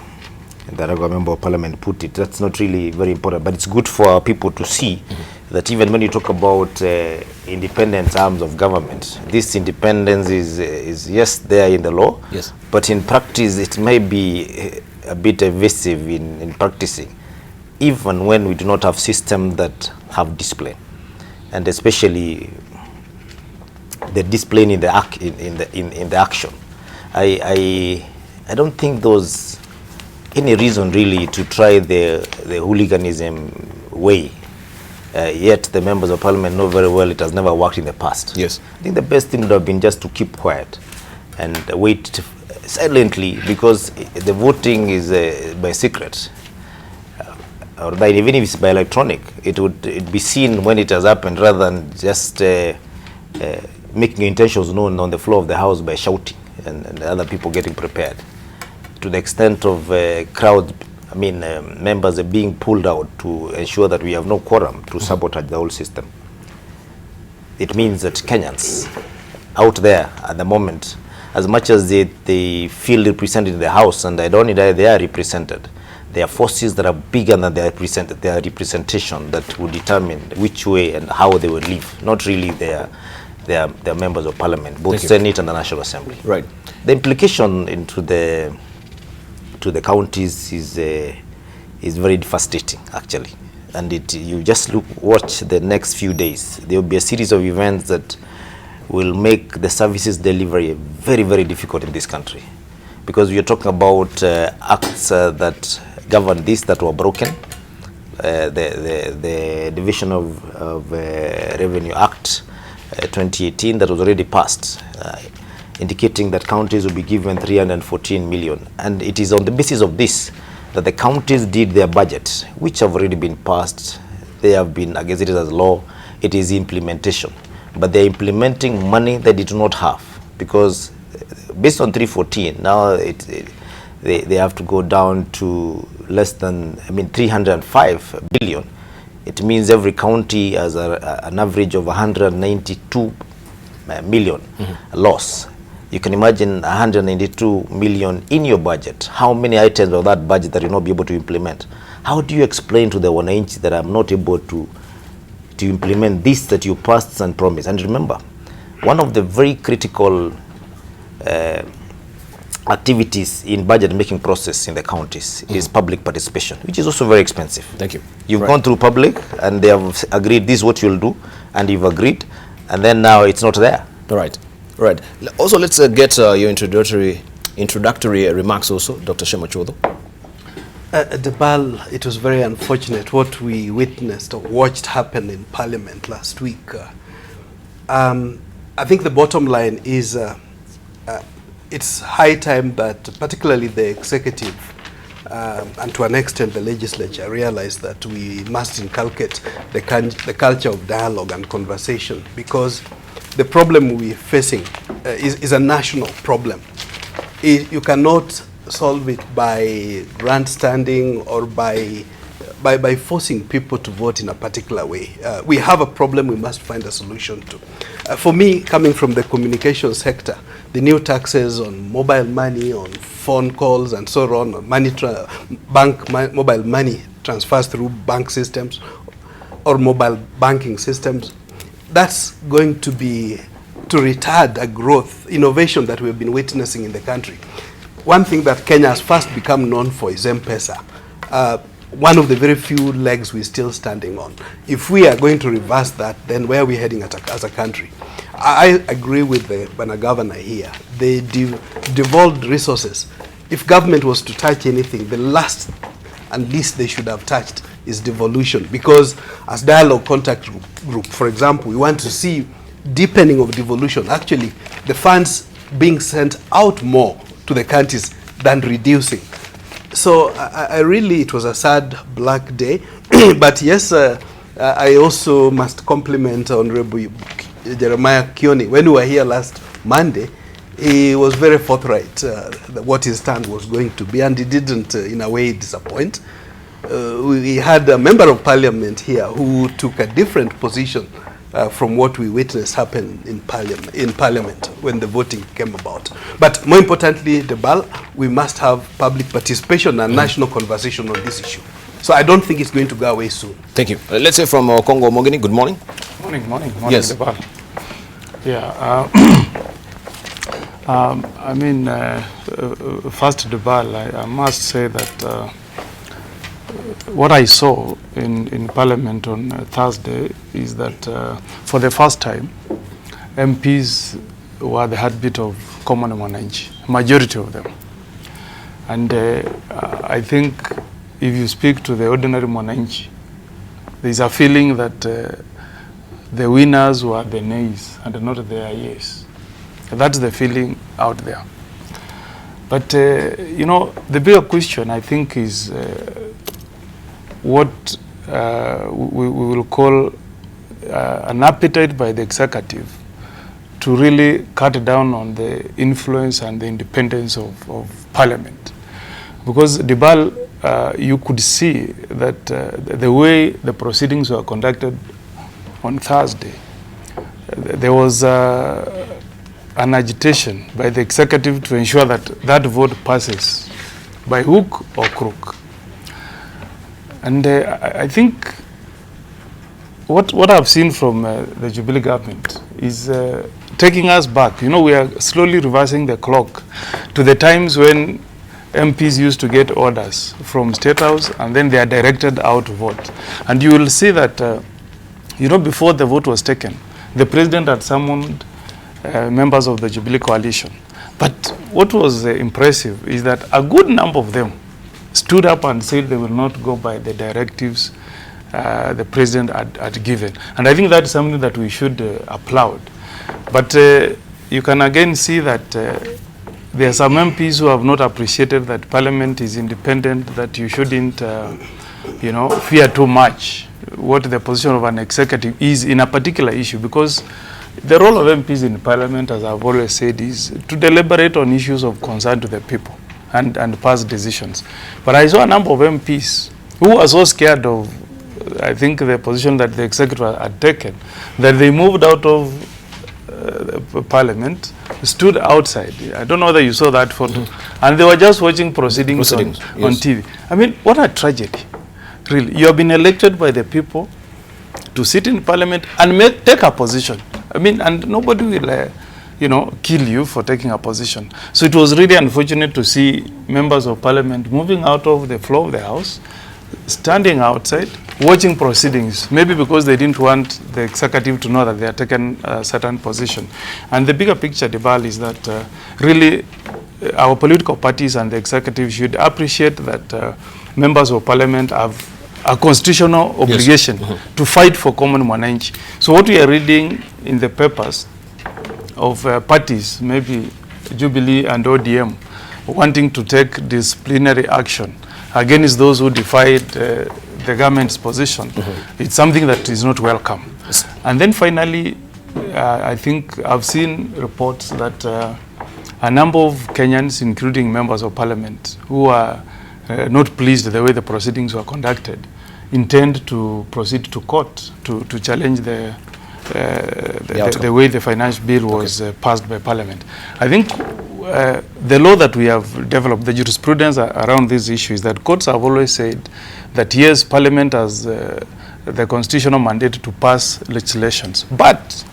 regular member of Parliament put it, that's not really very important, but it's good for our people to see that even when you talk about independent arms of government, this independence is yes there in the law, but in practice it may be a bit evasive in practicing, even when we do not have systems that have discipline, and especially the discipline in the action. I don't think there's any reason really to try the hooliganism way. Yet the members of Parliament know very well it has never worked in the past. Yes. I think the best thing would have been just to keep quiet and wait silently, because the voting is by secret. Or even if it's by electronic, it would be seen when it has happened, rather than just making intentions known on the floor of the House by shouting and other people getting prepared. To the extent of members are being pulled out to ensure that we have no quorum to sabotage the whole system. It means that Kenyans out there at the moment, as much as they feel represented in the House, and I don't know they are represented, there are forces that are bigger than their representation that will determine which way and how they will live, not really their members of Parliament, both Senate and the National Assembly. Right. The implication into the counties is very devastating, actually, and you just watch the next few days. There will be a series of events that will make the services delivery very, very difficult in this country. Because we are talking about acts that govern this that were broken. The Division of Revenue Act 2018 that was already passed, indicating that counties will be given 314 million. And it is on the basis of this that the counties did their budget, which have already been passed. They have been gazetted as law. It is implementation. But they're implementing money they did not have, because based on 314, now they have to go down to less than, 305 billion. It means every county has an average of 192 million loss. You can imagine 192 million in your budget. How many items of that budget that you'll not be able to implement? How do you explain to the wananchi that I'm not able to implement this that you passed and promised? And remember, one of the very critical activities in budget making process in the counties is public participation, which is also very expensive. Thank you. You've gone through public and they have agreed this is what you'll do, and you've agreed, and then now it's not there. All right. Right. Also, let's get your introductory remarks also, Dr. Sharon Otieno. Debarl, it was very unfortunate what we witnessed or watched happen in Parliament last week. I think the bottom line is it's high time that particularly the executive and to an extent the legislature realize that we must inculcate the culture of dialogue and conversation, because the problem we're facing is a national problem. You cannot solve it by grandstanding or by forcing people to vote in a particular way. We have a problem we must find a solution to. For me, coming from the communication sector, the new taxes on mobile money, on phone calls and so on, mobile money transfers through bank systems or mobile banking systems, that's going to retard a growth, innovation that we've been witnessing in the country. One thing that Kenya has first become known for is M-Pesa. One of the very few legs we're still standing on. If we are going to reverse that, then where are we heading as a country? I agree with the governor here. They devolved resources. If government was to touch anything, the last and least they should have touched is devolution, because as dialogue contact group, for example, we want to see deepening of devolution, actually the funds being sent out more to the countries than reducing. So I really, it was a sad black day, but yes, I also must compliment Honorable Jeremiah Kioni. When we were here last Monday, he was very forthright what his stand was going to be, and he didn't in a way disappoint. We had a member of parliament here who took a different position from what we witnessed happen in parliament when the voting came about. But more importantly, Debarl, we must have public participation and national conversation on this issue. So I don't think it's going to go away soon. Thank you. Let's say from Congo Mogini, good morning. Morning, yes. Debarl. Yeah, I mean, first Debarl, I must say that what I saw in Parliament on Thursday is that for the first time, MPs were the heartbeat of common mwananchi, majority of them. And I think if you speak to the ordinary mwananchi, there's a feeling that the winners were the nays and not the yes. That's the feeling out there. But, you know, the bigger question, I think, is what we will call an appetite by the executive to really cut down on the influence and the independence of Parliament. Because Debarl, you could see that the way the proceedings were conducted on Thursday, there was an agitation by the executive to ensure that that vote passes by hook or crook. And I think what I've seen from the Jubilee government is taking us back. You know, we are slowly reversing the clock to the times when MPs used to get orders from State House and then they are directed out to vote. And you will see that, you know, before the vote was taken, the president had summoned members of the Jubilee coalition. But what was impressive is that a good number of them stood up and said they will not go by the directives the president had given. And I think that's something that we should applaud. But you can again see that there are some MPs who have not appreciated that Parliament is independent, that you shouldn't fear too much what the position of an executive is in a particular issue, because the role of MPs in Parliament, as I've always said, is to deliberate on issues of concern to the people and pass decisions. But I saw a number of MPs who were so scared of, I think, the position that the executive had taken, that they moved out of Parliament, stood outside. I don't know whether you saw that photo. And they were just watching proceedings on TV. I mean, what a tragedy, really. You have been elected by the people to sit in Parliament and take a position. I mean, and nobody will, kill you for taking a position. So it was really unfortunate to see members of Parliament moving out of the floor of the House, standing outside, watching proceedings, maybe because they didn't want the executive to know that they are taking a certain position. And the bigger picture, Debarl, is that really our political parties and the executive should appreciate that members of Parliament have a constitutional obligation to fight for common mwananchi. So what we are reading in the papers of parties, maybe Jubilee and ODM, wanting to take disciplinary action against those who defied the government's position, it's something that is not welcome. And then finally, I think I've seen reports that a number of Kenyans, including members of Parliament, who are not pleased the way the proceedings were conducted, intend to proceed to court to challenge the way the finance bill was passed by Parliament. I think the law that we have developed, the jurisprudence around this issue, is that courts have always said that yes, Parliament has the constitutional mandate to pass legislations, but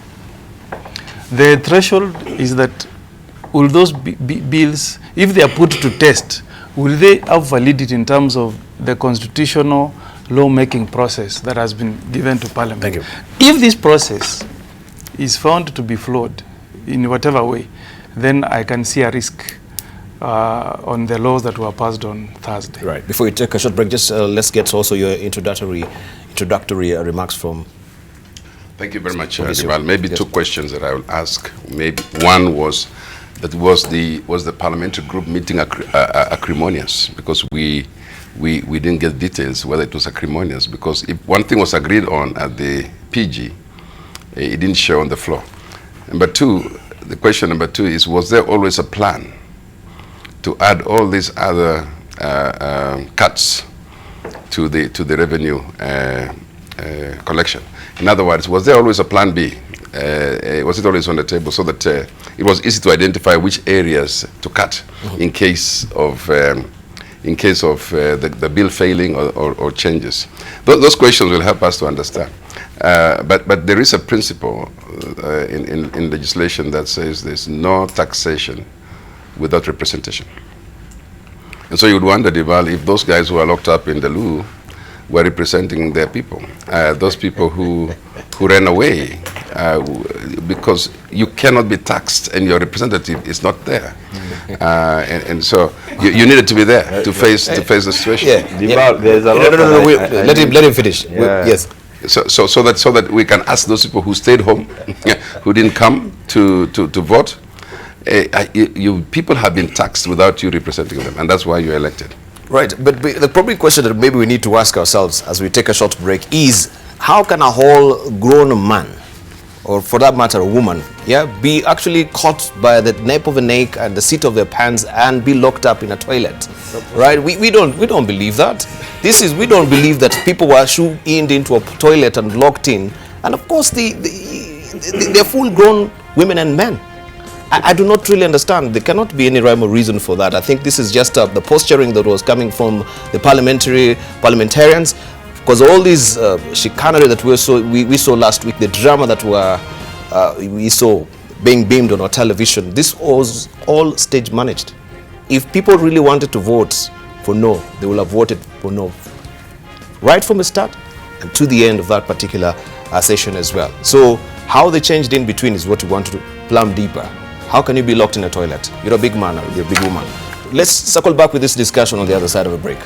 the threshold is that will those bills, if they are put to test, will they have validity in terms of the constitutional lawmaking process that has been given to Parliament? Thank you. If this process is found to be flawed in whatever way, then I can see a risk on the laws that were passed on Thursday. Right. Before you take a short break, just let's get also your introductory remarks from. Thank you very much, Debarl. Maybe two questions that I will ask. Maybe one was that was the parliamentary group meeting acrimonious, because we didn't get details whether it was acrimonious, because if one thing was agreed on at the PG, it didn't show on the floor. Number two, the question number two is, was there always a plan to add all these other cuts to the revenue collection? In other words, was there always a plan B? Was it always on the table so that it was easy to identify which areas to cut in case of the bill failing or changes? Those questions will help us to understand. But there is a principle in legislation that says there's no taxation without representation. And so you would wonder, Debarl, if those guys who are locked up in the loo were representing their people, those people who ran away, because you cannot be taxed and your representative is not there. And so you needed to be there to face the situation. Debarl, there's a lot let him finish. Yes. So that we can ask those people who stayed home, who didn't come to vote, people have been taxed without you representing them, and that's why you're elected. Right, but the probably question that maybe we need to ask ourselves as we take a short break is, how can a whole grown man, or for that matter a woman, be actually caught by the nape of a neck and the seat of their pants and be locked up in a toilet? Right? We don't believe that. We don't believe that people were shoe-ined into a toilet and locked in. And of course, they're full-grown women and men. I do not really understand. There cannot be any rhyme or reason for that. I think this is just the posturing that was coming from the parliamentarians, because all these chicanery that we saw last week, the drama that we saw being beamed on our television, this was all stage managed. If people really wanted to vote for no, they will have voted for no, right from the start and to the end of that particular session as well. So how they changed in between is what we want to do. plumb deeper. How can you be locked in a toilet? You're a big man, you're a big woman. Let's circle back with this discussion on the other side of a break.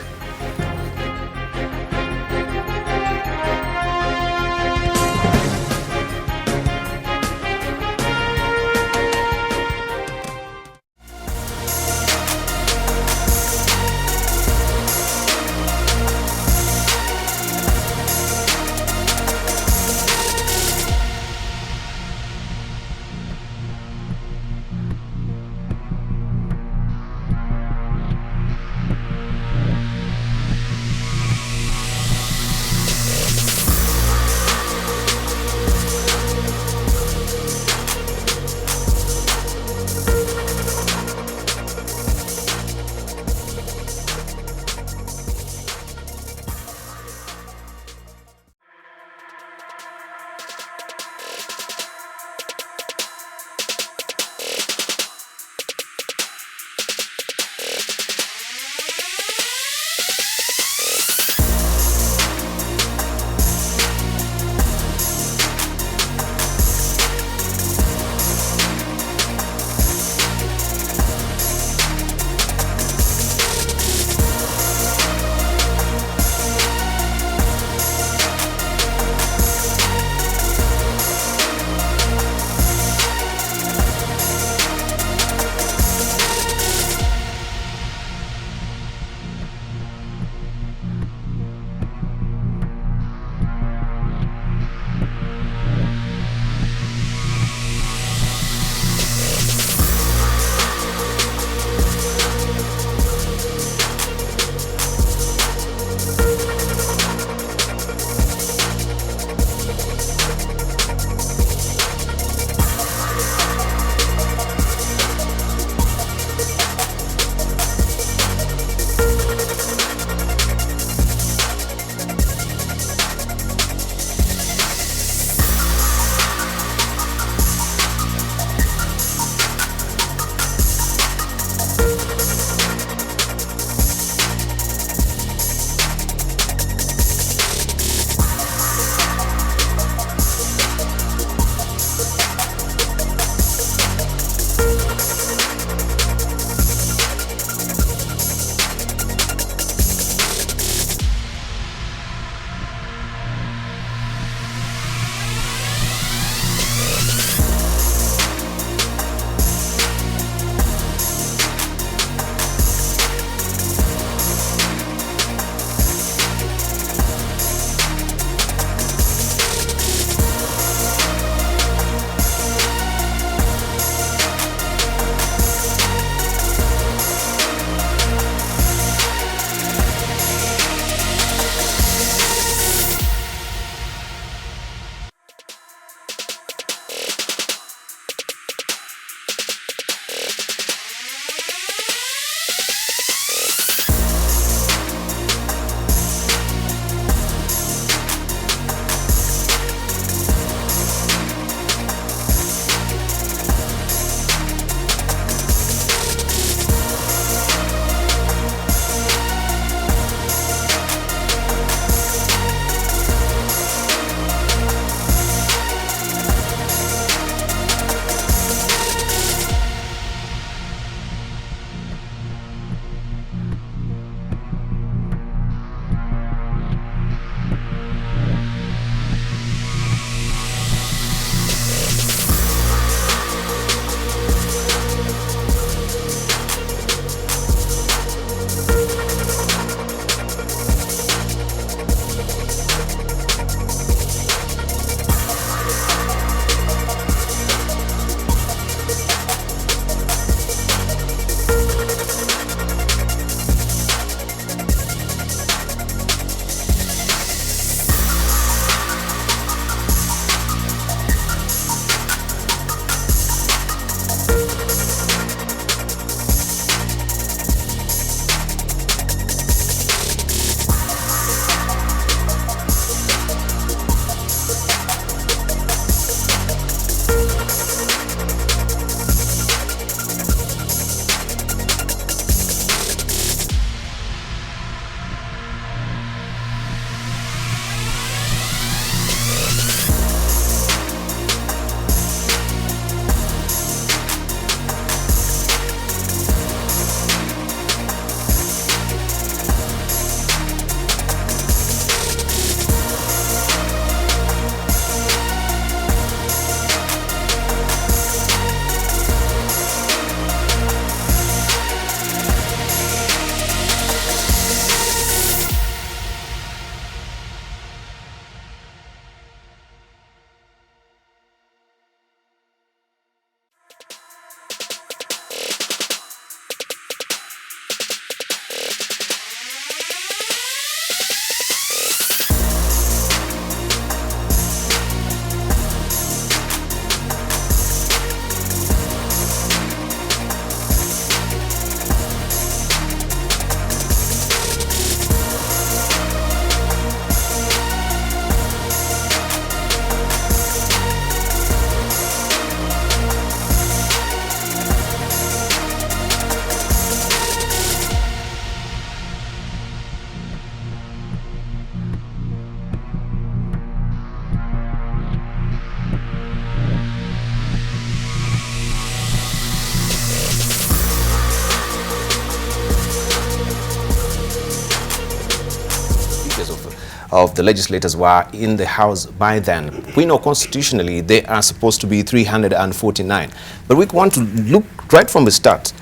of the legislators were in the House by then. We know constitutionally they are supposed to be 349. But we want to look right from the start,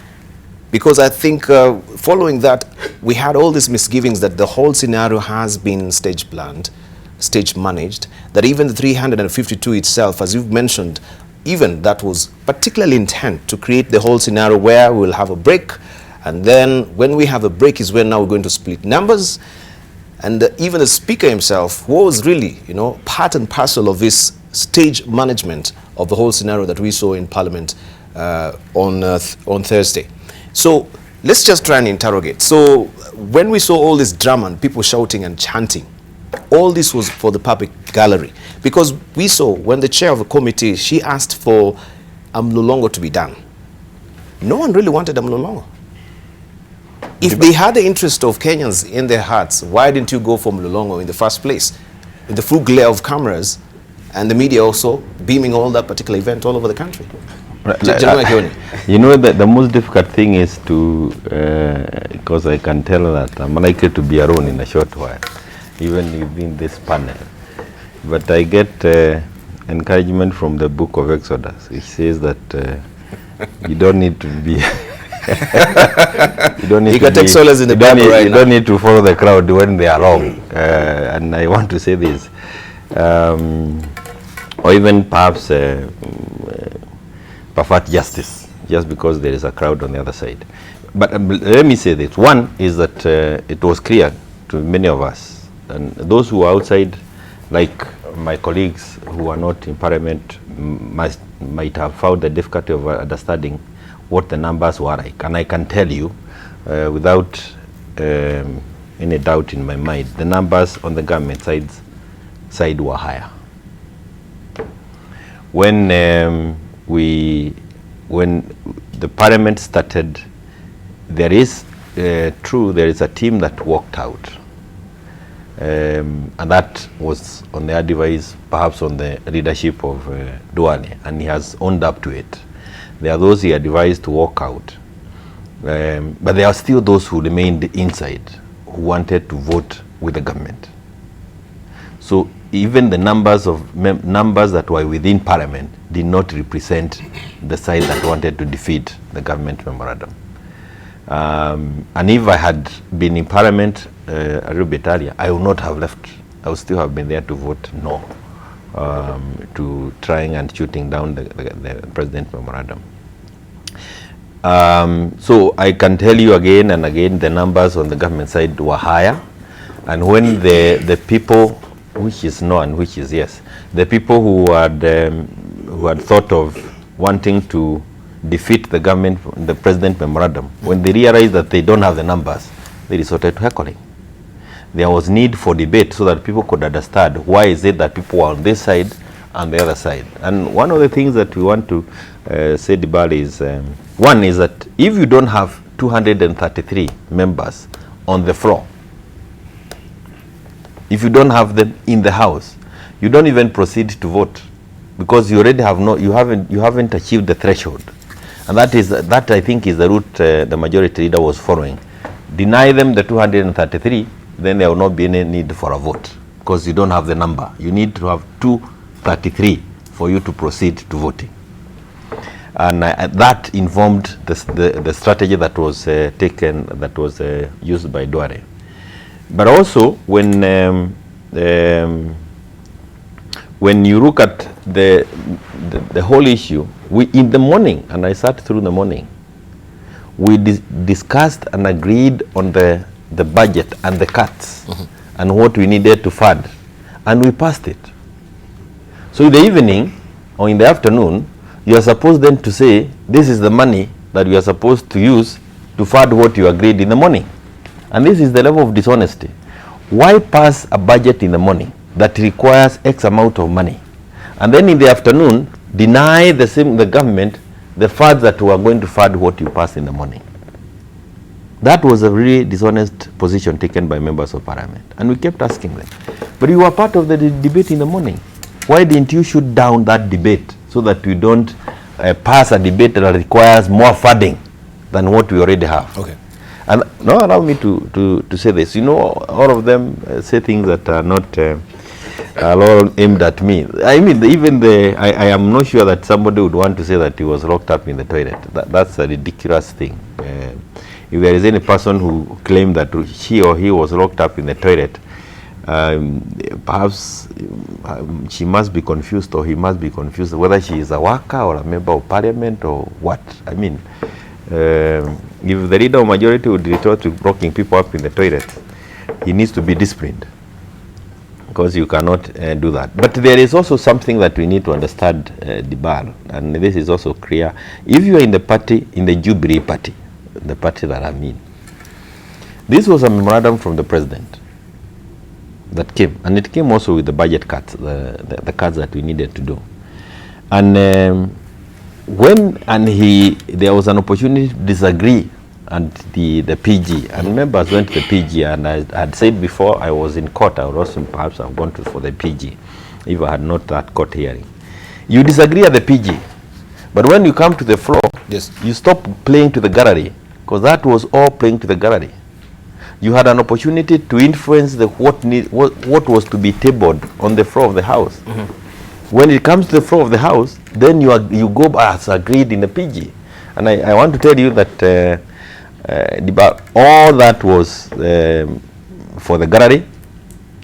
because I think following that, we had all these misgivings that the whole scenario has been stage planned, stage managed, that even the 352 itself, as you've mentioned, even that was particularly intent to create the whole scenario where we'll have a break, and then when we have a break is when now we're going to split numbers. And even the speaker himself was really, you know, part and parcel of this stage management of the whole scenario that we saw in Parliament on Thursday. So let's just try and interrogate. So when we saw all this drama and people shouting and chanting, all this was for the public gallery, because we saw when the chair of the committee, she asked for Mlolongo to be done. No one really wanted Mlolongo. If they had the interest of Kenyans in their hearts, why didn't you go for Mlolongo in the first place? In the full glare of cameras and the media also beaming all that particular event all over the country. You know, the most difficult thing is to, because I can tell that I'm likely to be alone in a short while, even within this panel. But I get encouragement from the book of Exodus. It says that you don't need to be... you don't need to take solace in the Bible right now. You don't need to follow the crowd when they are wrong. And I want to say this. Or even perhaps perfect justice, just because there is a crowd on the other side. But let me say this. One is that it was clear to many of us, and those who are outside, like my colleagues who are not in Parliament, might have found the difficulty of understanding what the numbers were like. And I can tell you, without any doubt in my mind, the numbers on the government side were higher. When the Parliament started, there is a team that walked out, and that was on their device, perhaps on the leadership of Duale, and he has owned up to it. There are those he advised to walk out, but there are still those who remained inside, who wanted to vote with the government. So even the numbers that were within Parliament did not represent the side that wanted to defeat the government memorandum. And if I had been in Parliament a little bit earlier, I would not have left. I would still have been there to vote no, to trying and shooting down the president memorandum. So I can tell you again and again, the numbers on the government side were higher. And when the people, which is no and which is yes, the people who had thought of wanting to defeat the government, the president memorandum, when they realized that they don't have the numbers, they resorted to heckling. There was need for debate so that people could understand why is it that people are on this side and the other side. And one of the things that we want to say, Debarl, is one is that if you don't have 233 members on the floor, if you don't have them in the House, you don't even proceed to vote, because you already have you haven't achieved the threshold. And that I think is the route the majority leader was following. Deny them the 233, then there will not be any need for a vote, because you don't have the number. You need to have 233 for you to proceed to voting. And that informed the strategy that was taken, that was used by Duale. But also, when you look at the whole issue, in the morning, and I sat through the morning, we discussed and agreed on the budget and the cuts and what we needed to fund, and we passed it. So in the evening or in the afternoon, you are supposed then to say, this is the money that we are supposed to use to fund what you agreed in the morning. And this is the level of dishonesty. Why pass a budget in the morning that requires X amount of money, and then in the afternoon deny the government the funds that we are going to fund what you passed in the morning? That was a really dishonest position taken by members of Parliament, and we kept asking them, but you were part of the debate in the morning. Why didn't you shoot down that debate so that we don't pass a debate that requires more funding than what we already have? Okay. And now allow me to say this. You know, all of them say things that are not all aimed at me. I mean, I am not sure that somebody would want to say that he was locked up in the toilet. That's a ridiculous thing. If there is any person who claimed that she or he was locked up in the toilet, perhaps she must be confused, or he must be confused whether she is a worker or a member of parliament or what. I mean, if the leader of majority would retort to locking people up in the toilet, he needs to be disciplined, because you cannot do that. But there is also something that we need to understand, Debarl, and this is also clear. If you are in the party, in the Jubilee party, the party that I'm in, this was a memorandum from the president that came, and it came also with the budget cuts, the cuts that we needed to do. And there was an opportunity to disagree and the PG, and members went to the PG, and I had said before I was in court, I would also perhaps have gone for the PG if I had not that court hearing. You disagree at the PG, but when you come to the floor, yes, you stop playing to the gallery, because that was all playing to the gallery. You had an opportunity to influence what was to be tabled on the floor of the House. When it comes to the floor of the House, then you go as agreed in the PG. And I want to tell you that all that was for the gallery,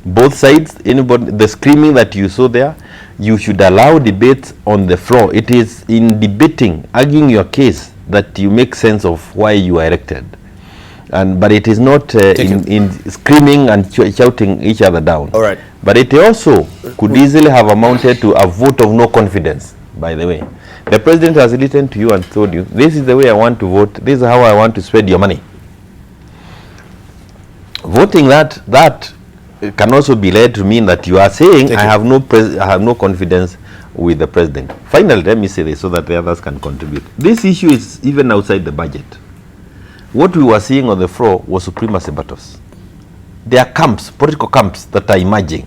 both sides. Anybody, the screaming that you saw there, you should allow debates on the floor. It is in debating, arguing your case, that you make sense of why you are elected. But it is not in screaming and shouting each other down. All right. But it also could easily have amounted to a vote of no confidence, by the way. The president has listened to you and told you, this is the way I want to vote, this is how I want to spend your money. Voting that can also be led to mean that you are saying, I have no confidence with the president. Finally, let me say this so that the others can contribute. This issue is even outside the budget. What we were seeing on the floor was supremacy battles. There are camps, political camps, that are emerging.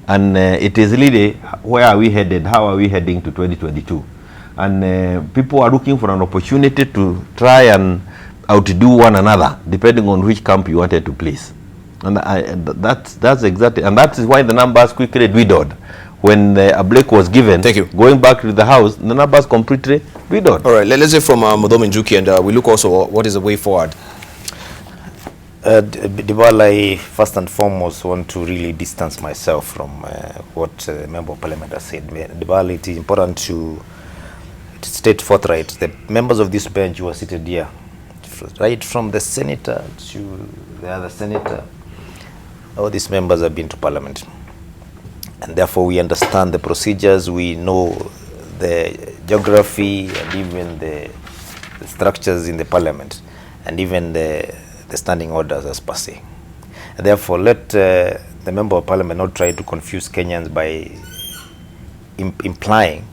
And it is really, where are we headed? How are we heading to 2022? And people are looking for an opportunity to try and outdo one another, depending on which camp you wanted to place. And that's exactly, and that is why the numbers quickly dwindled. When a break was given, going back to the House, the numbers completely dwindled. All right, let's hear from Mudomi Njuki, and we look also what is the way forward. Debarl, I first and foremost want to really distance myself from what the Member of Parliament has said. Debarl, it is important to state forthright. The members of this bench who are seated here, right from the senator to the other senator, all these members have been to Parliament. And therefore we understand the procedures, we know the geography and even the structures in the Parliament, and even the standing orders as per se. And therefore let the Member of Parliament not try to confuse Kenyans by implying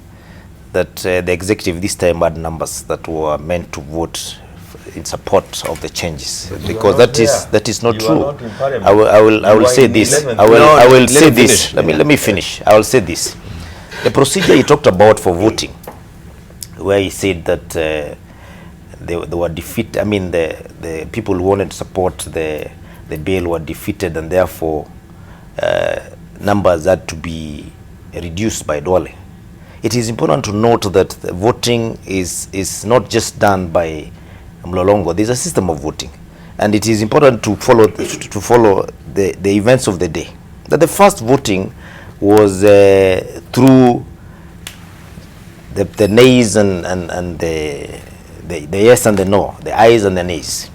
that the executive this time had numbers that were meant to vote in support of the changes, because that is not true. I will say this. I will say this. Let me finish. I will say this. The procedure he talked about for voting, where he said that they were defeated. I mean, the people who wanted to support the bill were defeated, and therefore numbers had to be reduced by Duale. It is important to note that the voting is not just done by Mlolongo. There's a system of voting, and it is important to follow the events of the day. That the first voting was through the nays and the yes and the no, the ayes and the nays.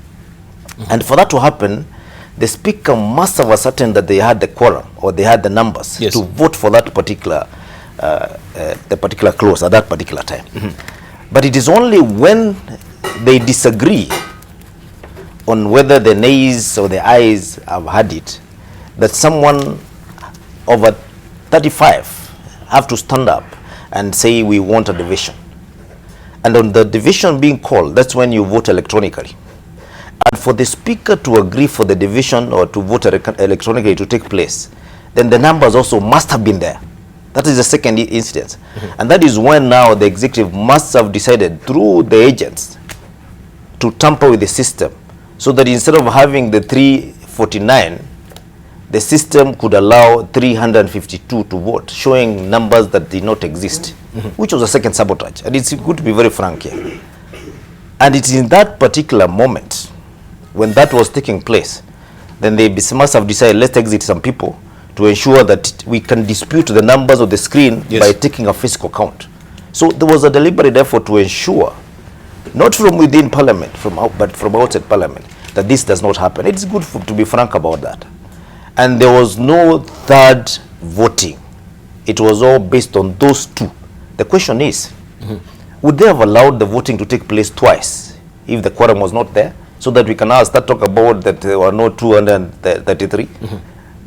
And for that to happen, the speaker must have ascertained that they had the quorum, or they had the numbers to vote for that particular the particular clause at that particular time. But it is only when they disagree on whether the nays or the ayes have had it that someone over 35 have to stand up and say we want a division. And on the division being called, that's when you vote electronically. And for the speaker to agree for the division or to vote electronically to take place, then the numbers also must have been there. That is the second instance. And that is when now the executive must have decided through the agents to tamper with the system so that instead of having the 349, the system could allow 352 to vote, showing numbers that did not exist, which was a second sabotage. And it's good to be very frank here. And it's in that particular moment, when that was taking place, then they must have decided, let's exit some people to ensure that we can dispute the numbers of the screen by taking a physical count. So there was a deliberate effort to ensure, not from within Parliament, but from outside Parliament, that this does not happen. It's good to be frank about that. And there was no third voting. It was all based on those two. The question is, would they have allowed the voting to take place twice if the quorum was not there, so that we can now start talk about that there were no 233?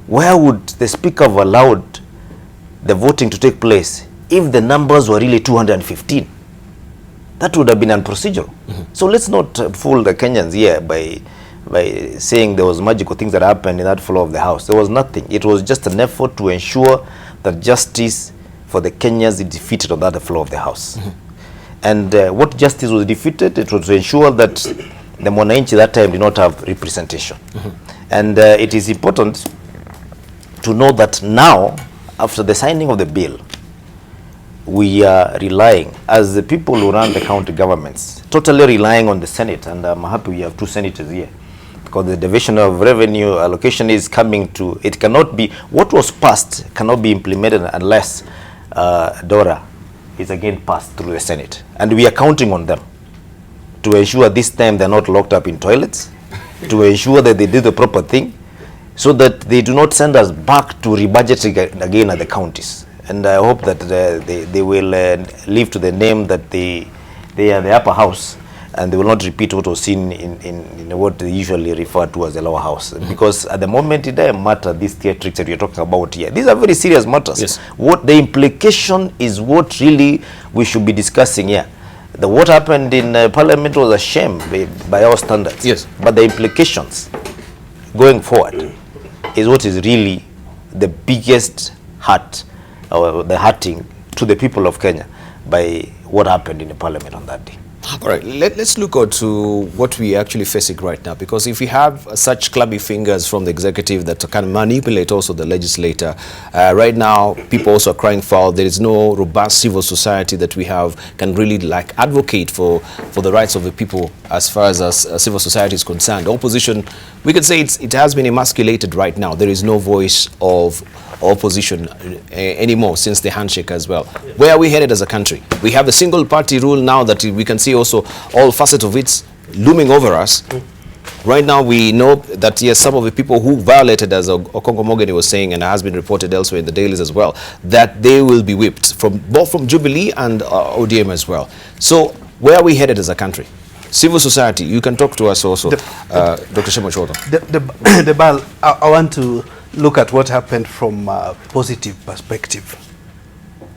Where would the Speaker have allowed the voting to take place if the numbers were really 215? That would have been unprocedural. So let's not fool the Kenyans here by saying there was magical things that happened in that floor of the House. There was nothing. It was just an effort to ensure that justice for the Kenyans is defeated on that floor of the House. And what justice was defeated, it was to ensure that the Mwananchi that time did not have representation. And it is important to know that now, after the signing of the bill, we are relying, as the people who run the county governments, totally relying on the Senate. And I'm happy we have two senators here, because the division of revenue allocation is coming to, it cannot be, what was passed cannot be implemented unless DORA is again passed through the Senate. And we are counting on them to ensure this time they're not locked up in toilets, to ensure that they do the proper thing, so that they do not send us back to rebudgeting again at the counties. And I hope that they will live to the name that they are the upper house, and they will not repeat what was seen in what they usually refer to as the lower house. Because at the moment, it doesn't matter these theatrics that you're talking about here. These are very serious matters. Yes. What the implication is, what really we should be discussing here. What happened in Parliament was a shame by our standards. Yes. But the implications going forward is what is really the biggest hurt, or the hurting to the people of Kenya by what happened in the Parliament on that day. All right, let's look out to what we are actually facing right now, because if we have such clubby fingers from the executive that can manipulate also the legislator, right now people also are crying foul. There is no robust civil society that we have can really like advocate for the rights of the people as far as civil society is concerned. Opposition, we could say it has been emasculated right now. There is no voice of opposition anymore since the handshake as well. Where are we headed as a country? We have a single party rule now that we can see also all facets of it looming over us. Right now we know that yes, some of the people who violated, as Okongo Mogeni was saying, and has been reported elsewhere in the dailies as well, that they will be whipped both from Jubilee and ODM as well. So where are we headed as a country? Civil society, you can talk to us also, Dr. Sharon Otieno. Debarl, I want to look at what happened from a positive perspective.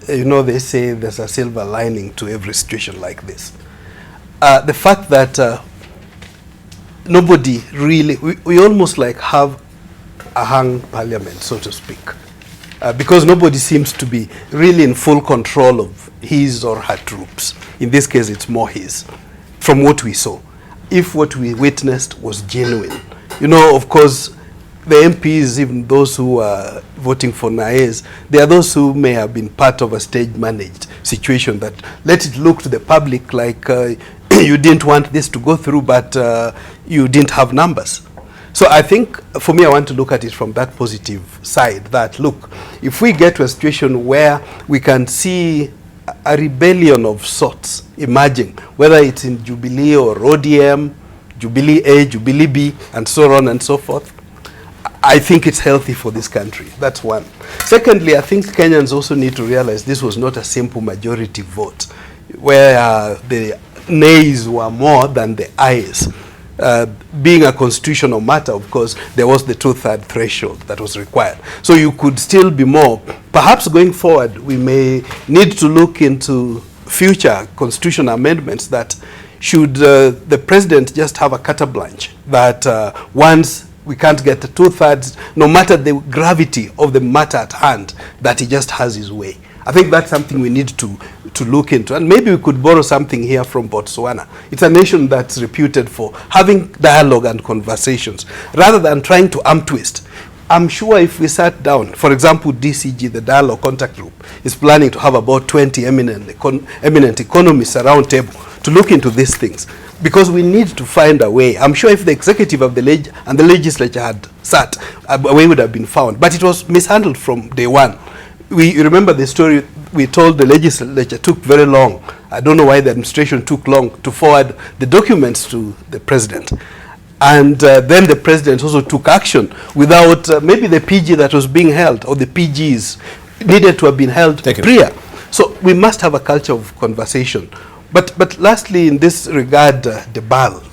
You know, they say there's a silver lining to every situation like this. The fact that nobody really, we almost like have a hung parliament, so to speak, because nobody seems to be really in full control of his or her troops. In this case, it's more his, from what we saw. If what we witnessed was genuine. You know, of course, the MPs, even those who are voting for Naez, they are those who may have been part of a stage-managed situation that let it look to the public like you didn't want this to go through, but you didn't have numbers. So I think, for me, I want to look at it from that positive side, that, look, if we get to a situation where we can see a rebellion of sorts emerging, whether it's in Jubilee or ODM, Jubilee A, Jubilee B, and so on and so forth, I think it's healthy for this country. That's one. Secondly, I think Kenyans also need to realize this was not a simple majority vote, where the nays were more than the ayes. Being a constitutional matter, of course, there was the 2/3 threshold that was required. So you could still be more. Perhaps going forward, we may need to look into future constitutional amendments that should the president just have a carte blanche, that once we can't get the 2/3, no matter the gravity of the matter at hand, that he just has his way. I think that's something we need to look into. And maybe we could borrow something here from Botswana. It's a nation that's reputed for having dialogue and conversations, rather than trying to arm twist. I'm sure if we sat down, for example, DCG, the Dialogue Contact Group, is planning to have about 20 eminent economists around table to look into these things, because we need to find a way. I'm sure if the executive of the and the legislature had sat, a way would have been found. But it was mishandled from day one. We remember the story we told. The legislature took very long. I don't know why the administration took long to forward the documents to the president. And then the president also took action without maybe the PG that was being held, or the PGs needed to have been held prior. So we must have a culture of conversation. But lastly, in this regard, Debarl,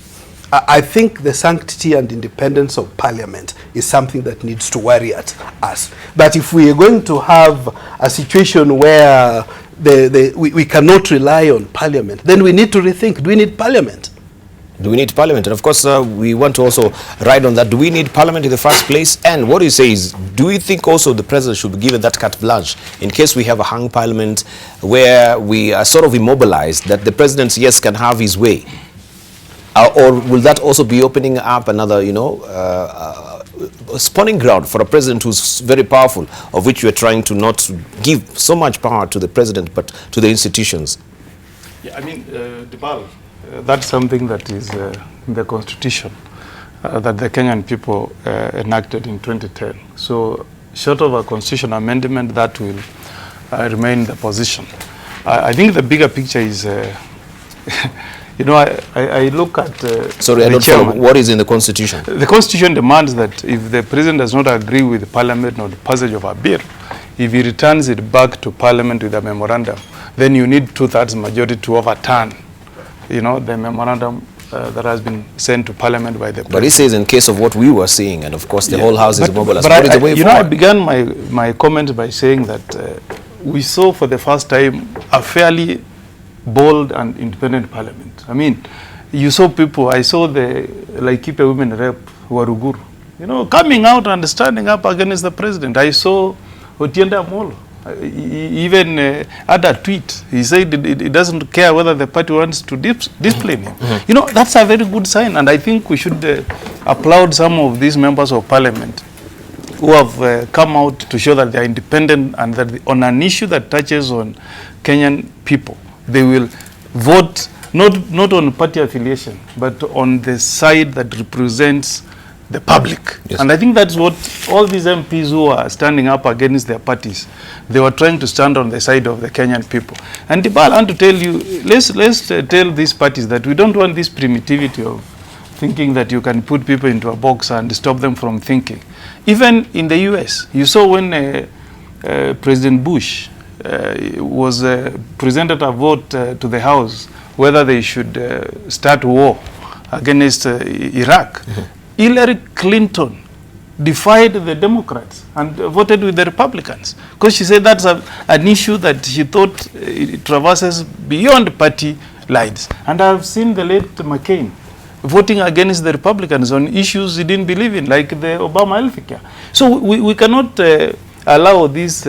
I think the sanctity and independence of Parliament is something that needs to worry at us. That if we are going to have a situation where we cannot rely on Parliament, then we need to rethink, do we need Parliament? Do we need Parliament? And of course, we want to also ride on that. Do we need Parliament in the first place? And what do you say is, do you think also the President should be given that carte blanche in case we have a hung Parliament where we are sort of immobilized, that the President, yes, can have his way? Or will that also be opening up another, spawning ground for a President who's very powerful, of which we're trying to not give so much power to the President, but to the institutions? Yeah, I mean, Debarl, that's something that is in the Constitution that the Kenyan people enacted in 2010. So short of a constitution amendment, that will remain the position. I think the bigger picture is, I look at sorry, I don't follow. What is in the Constitution? The Constitution demands that if the President does not agree with the Parliament on the passage of a bill, if he returns it back to Parliament with a memorandum, then you need 2/3 majority to overturn the memorandum that has been sent to Parliament by the President. But he says in case of what we were seeing, and of course the whole House is mobilized. But I began my comment by saying that we saw for the first time a fairly bold and independent Parliament. I mean, you saw people, I saw the Laikipia women rep, Waruguru, coming out and standing up against the President. I saw Otieno Amolo. He even had a tweet. He said he doesn't care whether the party wants to discipline him. That's a very good sign, and I think we should applaud some of these members of Parliament who have come out to show that they are independent, and that on an issue that touches on Kenyan people, they will vote not on party affiliation, but on the side that represents the public. Yes. And I think that's what all these MPs who are standing up against their parties, they were trying to stand on the side of the Kenyan people. And Debarl, I want to tell you, let's tell these parties that we don't want this primitivity of thinking that you can put people into a box and stop them from thinking. Even in the US, you saw when President Bush was presented a vote to the House whether they should start war against Iraq. Hillary Clinton defied the Democrats and voted with the Republicans, because she said that's an issue that she thought it traverses beyond party lines. And I've seen the late McCain voting against the Republicans on issues he didn't believe in, like the Obama healthcare. So we cannot allow this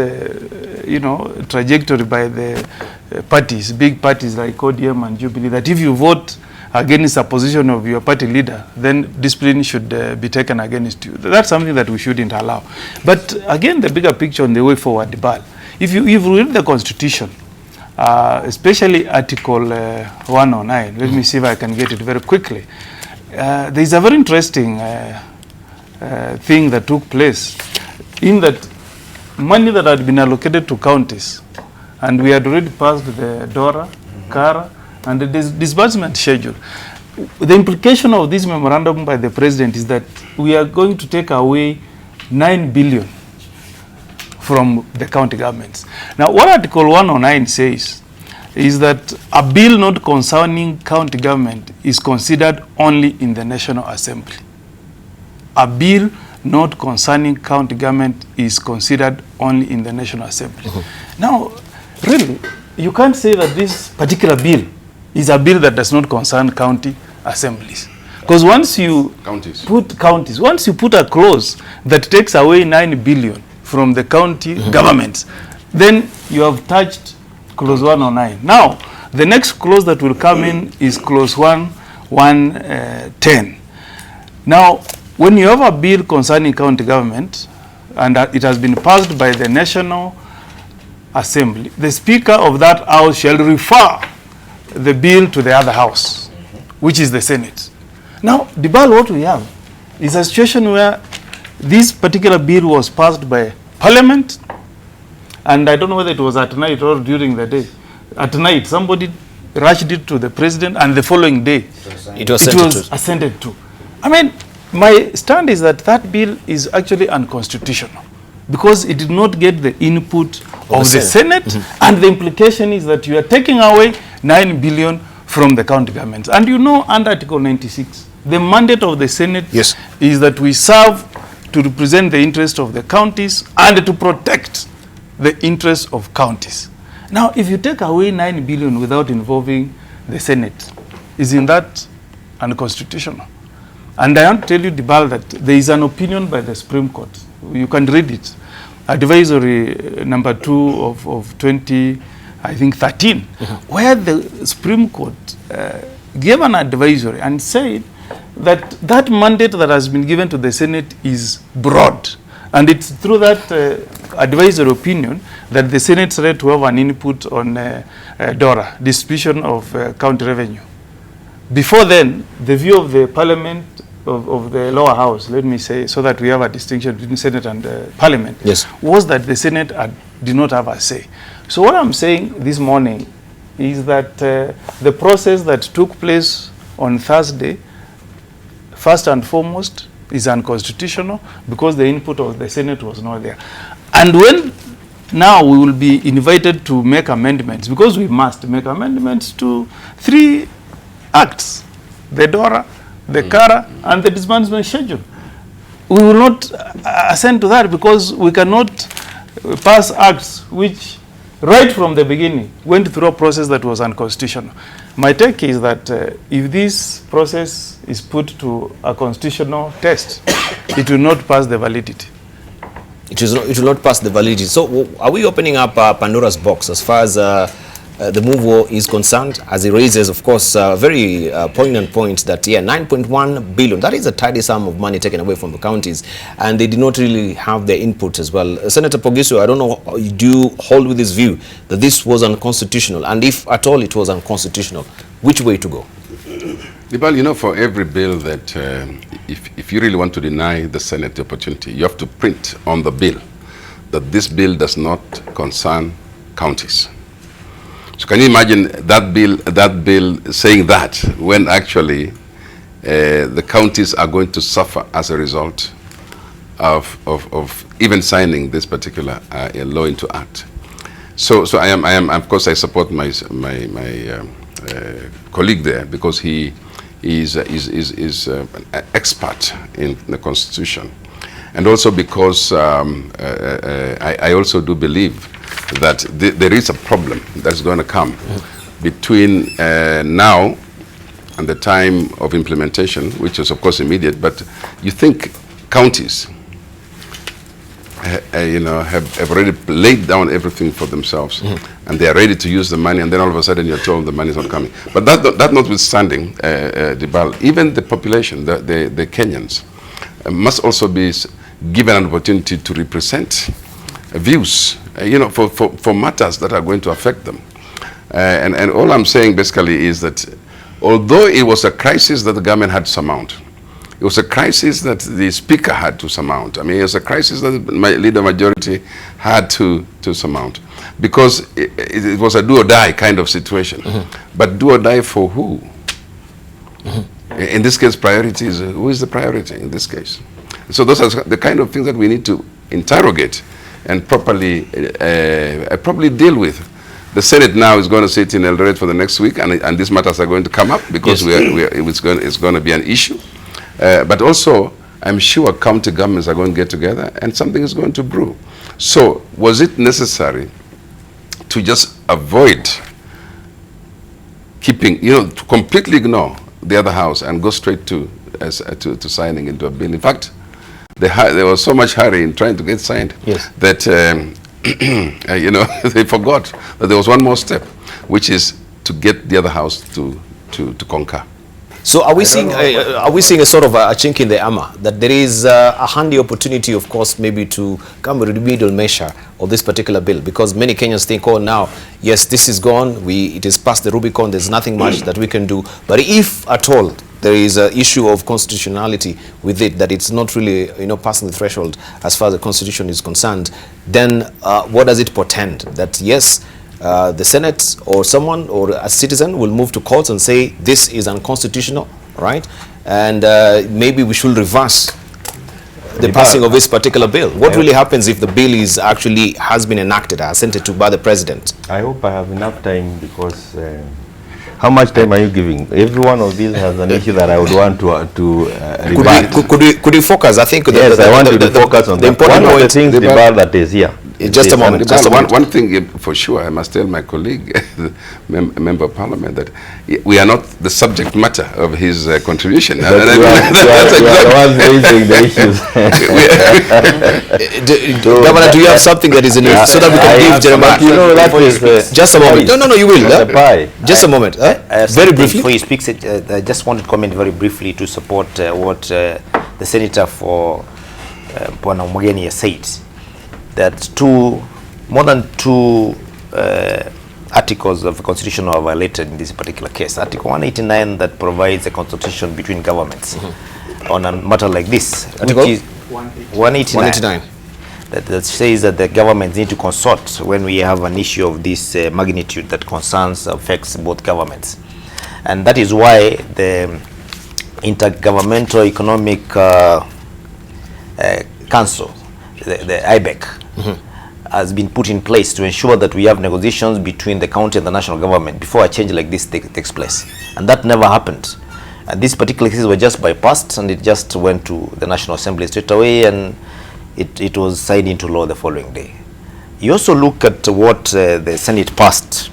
trajectory by the parties, big parties like ODM and Jubilee, that if you vote against a position of your party leader, then discipline should be taken against you. That's something that we shouldn't allow. But again, the bigger picture on the way forward, Debarl, if you read the Constitution, especially Article 109, let me see if I can get it very quickly. There is a very interesting thing that took place, in that money that had been allocated to counties, and we had already passed the DORA, CARA, and the disbursement schedule. The implication of this memorandum by the President is that we are going to take away 9 billion from the county governments. Now, what Article 109 says is that a bill not concerning county government is considered only in the National Assembly. A bill not concerning county government is considered only in the National Assembly. Now, really, you can't say that this particular bill is a bill that does not concern county assemblies. Because once you once you put a clause that takes away 9 billion from the county governments, then you have touched clause 109. Now, the next clause that will come in is clause 110. Now, when you have a bill concerning county government, and it has been passed by the National Assembly, the Speaker of that House shall refer the bill to the other House, which is the Senate. Now, Debarl, what we have is a situation where this particular bill was passed by Parliament, and I don't know whether it was at night or during the day. At night, somebody rushed it to the President, and the following day, it was assented to. I mean, my stand is that that bill is actually unconstitutional because it did not get the input of the Senate, and the implication is that you are taking away 9 billion from the county governments. And you know, under Article 96, the mandate of the Senate is that we serve to represent the interest of the counties and to protect the interests of counties. Now, if you take away 9 billion without involving the Senate, isn't that unconstitutional? And I want to tell you, Debarl, that there is an opinion by the Supreme Court. You can read it. Advisory number 2 of 2013, where the Supreme Court gave an advisory and said that that mandate that has been given to the Senate is broad. And it's through that advisory opinion that the Senate started to have an input on DORA, distribution of county revenue. Before then, the view of the Parliament, of the lower house, let me say, so that we have a distinction between Senate and Parliament, was that the Senate did not have a say. So what I'm saying this morning is that the process that took place on Thursday, first and foremost, is unconstitutional because the input of the Senate was not there. And when now we will be invited to make amendments, because we must make amendments to 3 acts, the DORA, the CARA, and the disbursement schedule. We will not assent to that because we cannot pass acts which, right from the beginning, went through a process that was unconstitutional. My take is that if this process is put to a constitutional test, it will not pass the validity. It will not pass the validity. So are we opening up Pandora's box as far as the move is concerned, as it raises, of course, very poignant point that, 9.1 billion, that is a tidy sum of money taken away from the counties, and they did not really have their input as well. Senator Pogiso, I don't know, do you hold with this view that this was unconstitutional? And if at all it was unconstitutional, which way to go? Debarl, you know, for every bill that, if you really want to deny the Senate the opportunity, you have to print on the bill that this bill does not concern counties. So can you imagine that bill saying that when actually the counties are going to suffer as a result of even signing this particular law into act? So I am of course I support my colleague there because he is an expert in the Constitution, and also because I also do believe that there is a problem that's going to come between now and the time of implementation, which is of course immediate. But you think counties, have already laid down everything for themselves, and they are ready to use the money, and then all of a sudden you're told the money is not coming. But that notwithstanding, Debarl, even the population, the Kenyans, must also be given an opportunity to represent views, for matters that are going to affect them. And all I'm saying basically is that although it was a crisis that the government had to surmount, it was a crisis that the Speaker had to surmount. I mean, it was a crisis that the leader majority had to surmount, because it was a do-or-die kind of situation. But do-or-die for who? In this case, priority is, who is the priority in this case? So those are the kind of things that we need to interrogate and properly deal with. The Senate now is going to sit in Eldoret for the next week, and these matters are going to come up because it's going to be an issue. But also, I'm sure county governments are going to get together and something is going to brew. So, was it necessary to just avoid keeping, to completely ignore the other house and go straight to signing into a bill? In fact, there was so much hurry in trying to get signed that you know, they forgot that there was one more step, which is to get the other house to concur. So are we seeing a sort of a chink in the armor, that there is a handy opportunity, of course, maybe to come with a remedial measure of this particular bill? Because many Kenyans think, oh, now, yes, this is gone, it is past the Rubicon, there's nothing much that we can do. But if at all there is an issue of constitutionality with it, that it's not really, you know, passing the threshold as far as the Constitution is concerned, then what does it portend? That yes, the Senate or someone or a citizen will move to courts and say this is unconstitutional, right? And maybe we should reverse the passing of this particular bill. What really happens if the bill is actually has been enacted, assented to by the president? I hope I have enough time, because how much time are you giving? Every one of these has an issue that I would want to rebut. Could we focus? I think yes, I want you to focus on the important point. One of the things, Debarl, that is here. Just a moment. Just a moment. One thing for sure, I must tell my colleague, the member of parliament, that we are not the subject matter of his contribution. That's the ones raising the issues. Governor, do you have something that is in it, so that we can give Jeremiah? You know, that is just a moment. No, you will. Just a moment. Very briefly. Before you speak, I just wanted to comment very briefly to support what the senator for Bwana Mugeni has said. That more than two articles of the Constitution are violated in this particular case. Article 189 that provides a consultation between governments on a matter like this. Article? Which is 189. That says that the governments need to consult when we have an issue of this magnitude that affects both governments. And that is why the Intergovernmental Economic Council, the IBEC, has been put in place to ensure that we have negotiations between the county and the national government before a change like this takes place. And that never happened. And these particular cases were just bypassed, and it just went to the National Assembly straight away, and it was signed into law the following day. You also look at what the Senate passed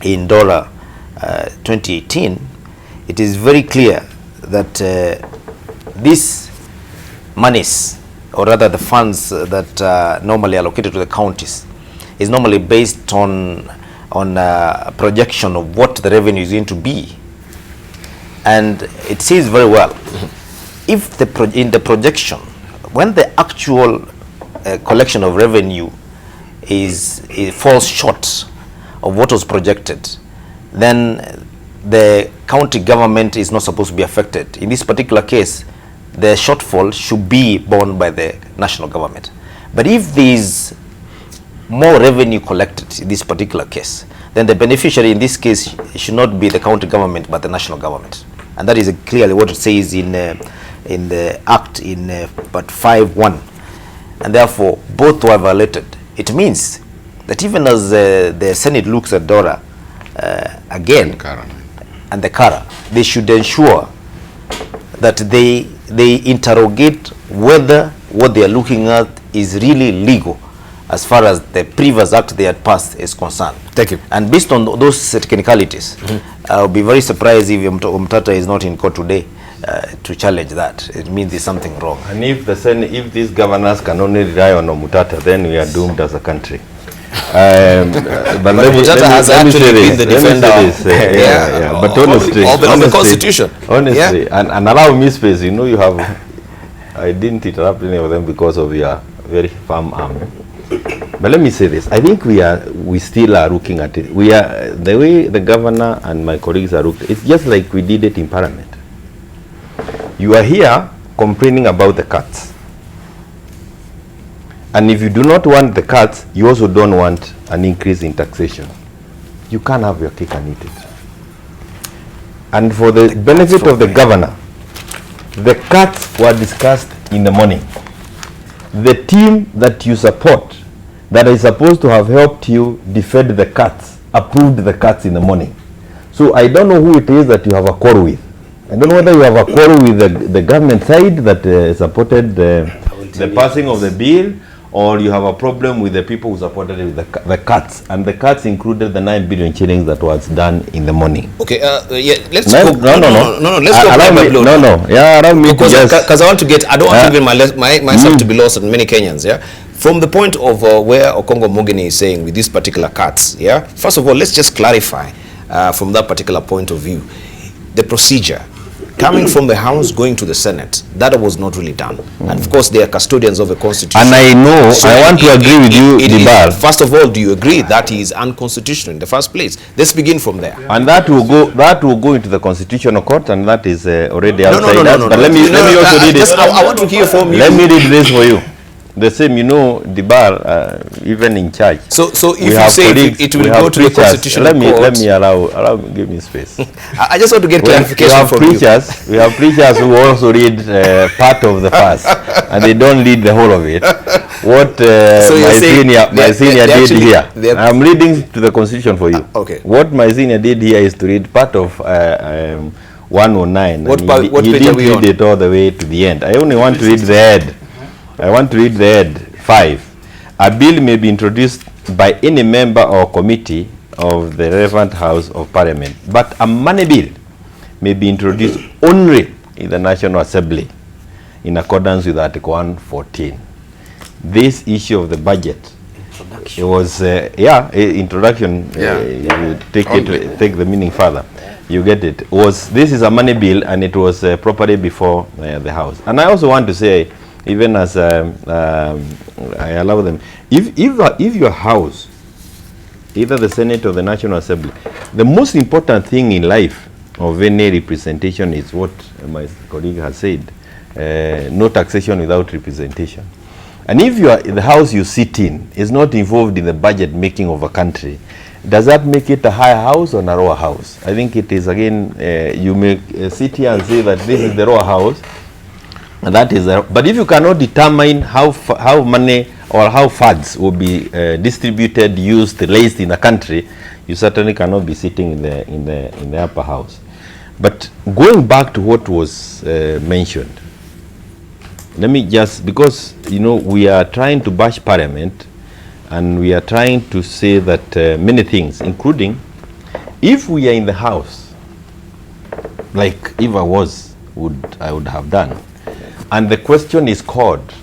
in DORA 2018. It is very clear that these monies, or rather the funds that are normally allocated to the counties, is normally based on a projection of what the revenue is going to be. And it says very well, if in the projection, when the actual collection of revenue it falls short of what was projected, then the county government is not supposed to be affected. In this particular case, the shortfall should be borne by the national government. But if there is more revenue collected in this particular case, then the beneficiary in this case should not be the county government but the national government. And that is clearly what it says in the Act in Part 5.1. And therefore, both were violated. It means that even as the Senate looks at DORA again, and the CARA, they should ensure that they interrogate whether what they are looking at is really legal as far as the previous act they had passed is concerned. Thank you. And based on those technicalities, I'll be very surprised if Mtata is not in court today to challenge that. It means there's something wrong. And if these governors can only rely on Omutata, then we are doomed as a country. But Mutata has actually been the defender but honestly, of the Constitution. Honestly, and allow me space. You know, I didn't interrupt any of them because of your very firm arm. But let me say this: I think we still are looking at it. We are the way the governor and my colleagues are looking. It's just like we did it in Parliament. You are here complaining about the cuts. And if you do not want the cuts, you also don't want an increase in taxation. You can't have your cake and eat it. And for the benefit of the governor, the cuts were discussed in the morning. The team that you support, that is supposed to have helped you defend the cuts, approved the cuts in the morning. So I don't know who it is that you have a quarrel with. I don't know whether you have a quarrel with the government side that supported the passing of the bill, or you have a problem with the people who supported it with the cuts. And the cuts included the 9 billion shillings that was done in the morning. Okay, let's go. No, let's go. Allow me because I want to get, I don't want even myself to be lost on many Kenyans, From the point of where Okongo Mogeni is saying with these particular cuts, yeah, first of all, let's just clarify from that particular point of view, the procedure coming from the House going to the Senate, that was not really done. And of course, they are custodians of the Constitution. And I know, so I want to agree with you, Debarl. First of all, do you agree that he is unconstitutional in the first place? Let's begin from there. And that will go into the Constitutional Court, and that is already outside us. But let me also read it. I want to hear from you. Let me read this for you. The same, you know, Debarl, even in church. So if you say it will go to the Constitutional Court. Let me give me space. I just want to get clarification from you. We have preachers who also read part of the fast, and they don't read the whole of it. What my senior did here, I'm reading to the Constitution for you. Okay. What my senior did here is to read part of 109. What he didn't read it all the way to the end. I only want to read the head. I want to read the head 5. A bill may be introduced by any member or committee of the relevant House of Parliament, but a money bill may be introduced only in the National Assembly in accordance with Article 114. This issue of the budget, it was introduction. You take the meaning further. You get it. This is a money bill, and it was properly before the House. And I also want to say, even as I allow them, if your House, either the Senate or the National Assembly, the most important thing in life of any representation is what my colleague has said, no taxation without representation. And if the House you sit in is not involved in the budget making of a country, does that make it a higher house or a lower house? I think it is, again, you may sit here and say that this is the lower house, and that is but if you cannot determine how money or how funds will be distributed, used, raised in a country, you certainly cannot be sitting in the upper house. But going back to what was mentioned, let me just, because we are trying to bash Parliament, and we are trying to say that many things, including if we are in the House, like if I was, I would have done, and the question is called,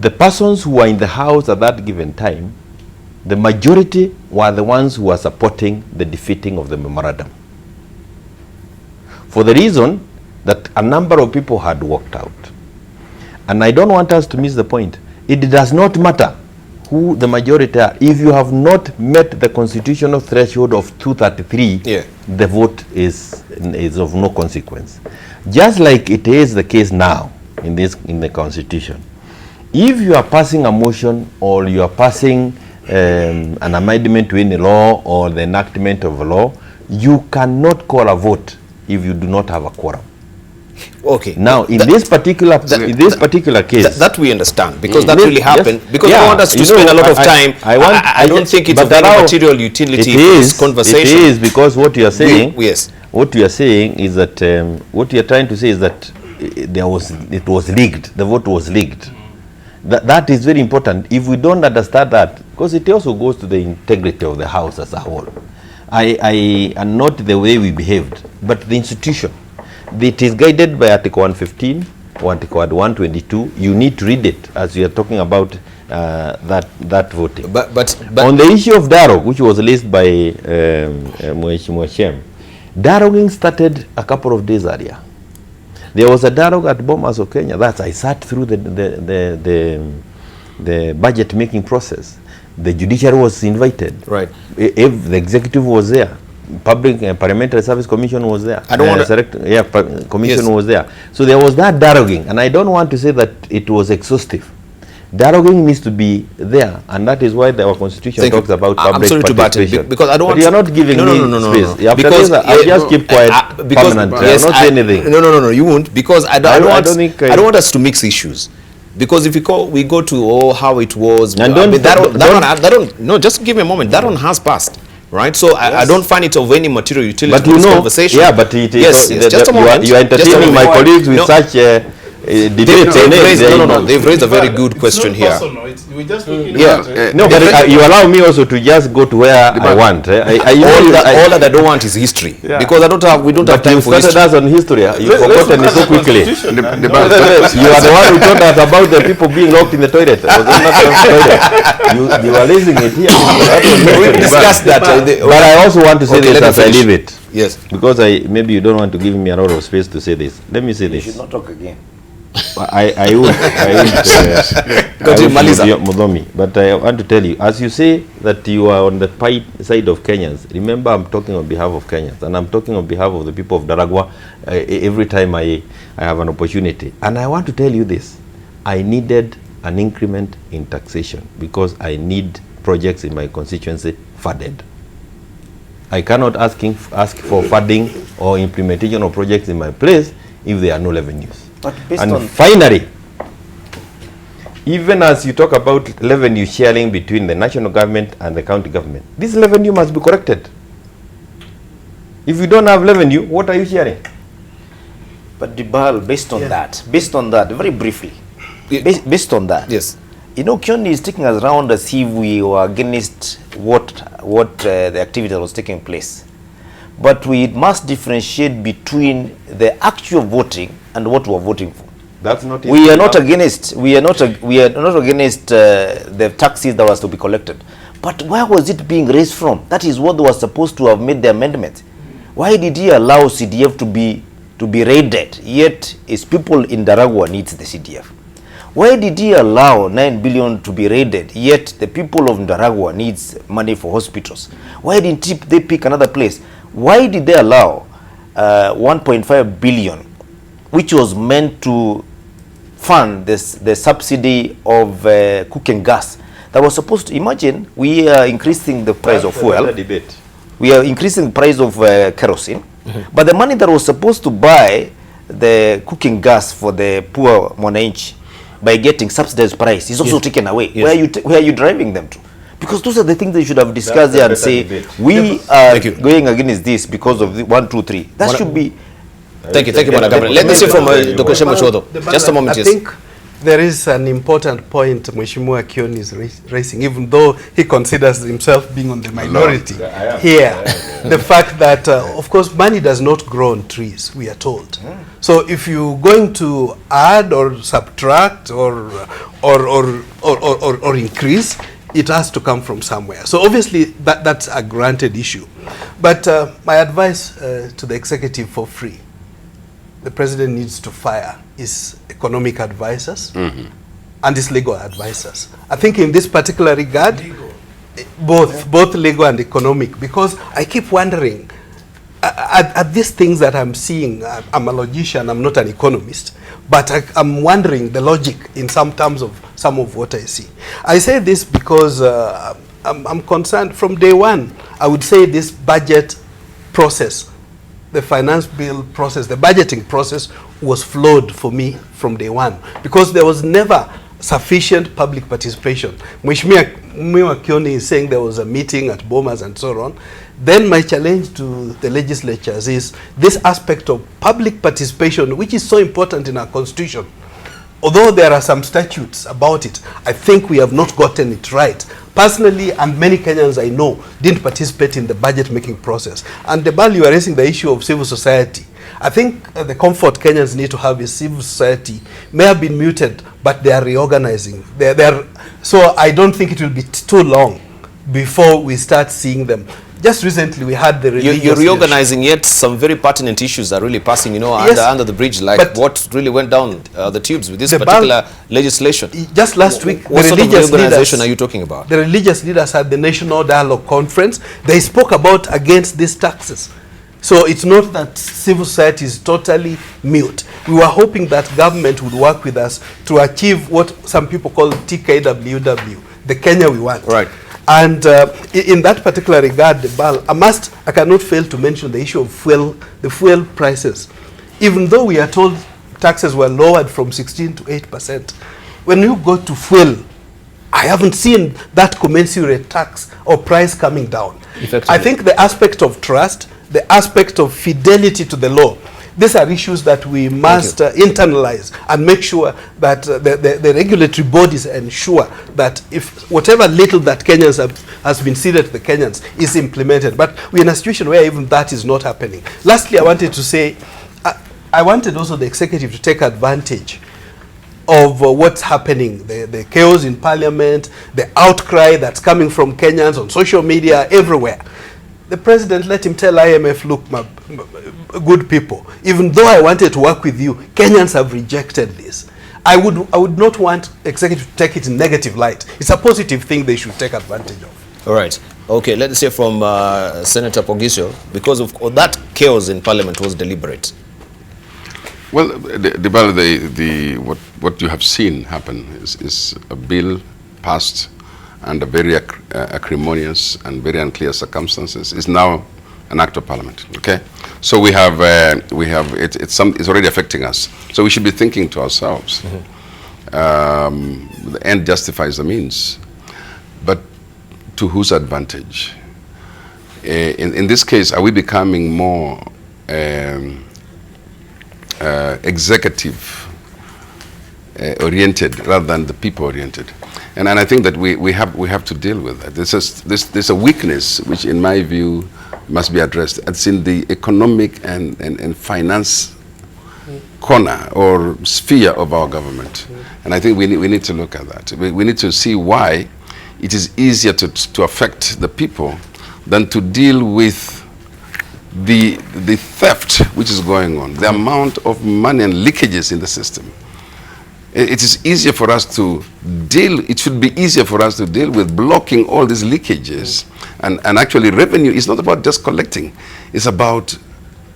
the persons who are in the House at that given time, the majority were the ones who were supporting the defeating of the memorandum. For the reason that a number of people had walked out. And I don't want us to miss the point. It does not matter who the majority are. If you have not met the constitutional threshold of 233, the vote is of no consequence. Just like it is the case now in the Constitution. If you are passing a motion or you are passing an amendment to any law or the enactment of a law, you cannot call a vote if you do not have a quorum. Okay. Now, in this particular case, that we understand, because that really happened. Yes, because I want us to spend a lot of time. I don't think it's of any material utility in this conversation. It is, because what you are saying. What you are saying is that what you are trying to say is that it was leaked. The vote was leaked. That is very important. If we don't understand that, because it also goes to the integrity of the House as a whole. And not the way we behaved, but the institution. It is guided by Article 115 or Article 122. You need to read it as we are talking about that voting. But on the issue of dialogue, which was raised by Mheshimiwa Shem, dialoguing started a couple of days earlier. There was a dialogue at Bomas of Kenya. I sat through the budget making process. The judiciary was invited. Right. If the executive was there. Public Parliamentary Service Commission was there. Commission was there. So there was that dialoguing, and I don't want to say that it was exhaustive. Dialoguing needs to be there, and that is why our Constitution talks about public participation. Because I don't want. But you are not giving me space. No. Because I just keep quiet permanently. I will not say anything. No, you won't. Because I don't want us to mix issues. Because if we go to how it was, and just give me a moment. That one has passed. Right, so I don't find it of any material utility in this conversation. Yeah, but it is. Just a moment. You are entertaining my colleagues with such They've raised a very good question here. We're just you allow me also to just go to where I want. All that I don't want is history, because we don't have time for history. Us on history. You've forgotten it so quickly. You are the one who told us about the people being locked in the toilet. You are raising it here. We discussed that. But I also want to say this as I leave it. Yes. Because maybe you don't want to give me a lot of space to say this. Let me say this. You should not talk again. I would Mudomi, but I want to tell you, as you say that you are on the side of Kenyans, remember I'm talking on behalf of Kenyans, and I'm talking on behalf of the people of Daragwa every time I have an opportunity. And I want to tell you this, I needed an increment in taxation because I need projects in my constituency funded. I cannot ask for funding or implementation of projects in my place if there are no revenues. And finally, even as you talk about revenue sharing between the national government and the county government, this revenue must be corrected. If you don't have revenue, what are you sharing? But Debarl, based on that, very briefly, based on that, yes, you know, Kioni is taking us around as if we were against what the activity that was taking place. But we must differentiate between the actual voting and what we are voting for. That's not. We are not against. We are not against the taxes that was to be collected. But where was it being raised from? That is what was supposed to have made the amendment. Why did he allow CDF to be raided? Yet his people in Daragwa needs the CDF. Why did he allow 9 billion to be raided? Yet the people of Daragwa needs money for hospitals. Why didn't they pick another place? Why did they allow 1.5 billion, which was meant to fund the subsidy of cooking gas? That was supposed to, imagine, we are increasing the price of fuel. We are increasing the price of kerosene. But the money that was supposed to buy the cooking gas for the poor Mwananchi by getting subsidized price is also taken away. Yes. Where are you driving them to? Because those are the things they should have discussed there and say, we are going against this because of the 1, 2, 3. That should be. Thank you, Madam Governor. Let me say from Dr. Shemushodo. Just a moment, I think there is an important point Mheshimiwa Kioni is raising, even though he considers himself being on the minority here. The fact that, of course, money does not grow on trees, we are told. So if you're going to add or subtract or increase, it has to come from somewhere. So obviously that's a granted issue. But my advice to the executive for free, the president needs to fire his economic advisors and his legal advisors. I think in this particular regard, both legal and economic, because I keep wondering, at these things that I'm seeing, I'm a logician, I'm not an economist, but I'm wondering the logic in some terms of some of what I see. I say this because I'm concerned from day one. I would say this budget process, the finance bill process, the budgeting process was flawed for me from day one, because there was never sufficient public participation. Mheshimiwa Kioni is saying there was a meeting at Bomas and so on. Then my challenge to the legislatures is this aspect of public participation, which is so important in our constitution. Although there are some statutes about it, I think we have not gotten it right. Personally, and many Kenyans I know didn't participate in the budget making process. And Debarl, you are raising the issue of civil society. I think the comfort Kenyans need to have is civil society may have been muted, but they are reorganizing. So I don't think it will be too long before we start seeing them. Just recently we had the religious You're reorganizing, yet some very pertinent issues are really passing, you know, yes, under the bridge, like what really went down the tubes with this particular legislation. Just last week, what sort of reorganization are you talking about? The religious leaders at the National Dialogue Conference, they spoke about against these taxes. So it's not that civil society is totally mute. We were hoping that government would work with us to achieve what some people call TKWW, the Kenya we want. Right. And in that particular regard, Debarl, I cannot fail to mention the issue of the fuel prices. Even though we are told taxes were lowered from 16 to 8%, when you go to fuel, I haven't seen that commensurate tax or price coming down. I think the aspect of trust, the aspect of fidelity to the law, These are issues that we must internalize and make sure that the regulatory bodies ensure that if whatever little that Kenyans has been ceded to the Kenyans is implemented. But we're in a situation where even that is not happening. Lastly, I wanted to say, I wanted also the executive to take advantage of what's happening, the chaos in Parliament, the outcry that's coming from Kenyans on social media, everywhere. The president let him tell IMF, look, my good people, even though I wanted to work with you, Kenyans have rejected this. I would not want executive to take it in negative light. It's a positive thing they should take advantage of. All right. Okay, let's hear from Senator Pogisho, because of that chaos in Parliament was deliberate. Well, Debarl, what you have seen happen is a bill passed under very acrimonious and very unclear circumstances is now an act of Parliament. Okay, so it's already affecting us. So we should be thinking to ourselves, the end justifies the means, but to whose advantage? In this case, are we becoming more executive oriented rather than the people oriented? And I think that we have to deal with that. There's a weakness which, in my view, must be addressed. It's in the economic and finance corner or sphere of our government. And I think we need to look at that. We need to see why it is easier to affect the people than to deal with the theft which is going on, the amount of money and leakages in the system. It is easier for us to deal, it should be easier for us to deal with blocking all these leakages. And actually revenue is not about just collecting, it's about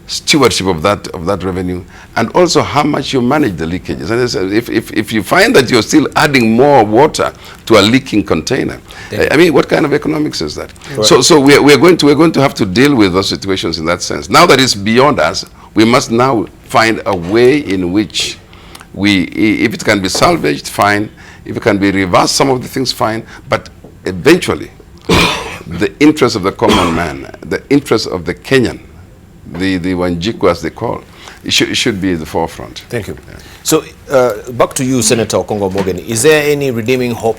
stewardship of that revenue, and also how much you manage the leakages. And if you find that you're still adding more water to a leaking container, I mean, what kind of economics is that? Right. So we're going to have to deal with those situations in that sense. Now that it's beyond us, we must now find a way in which if it can be salvaged, fine. If it can be reversed, some of the things, fine. But eventually, the interest of the common man, the interest of the Kenyan, the Wanjiku as they call, it should be the forefront. Thank you. Yeah. So back to you, Senator Okongo Morgan. Is there any redeeming hope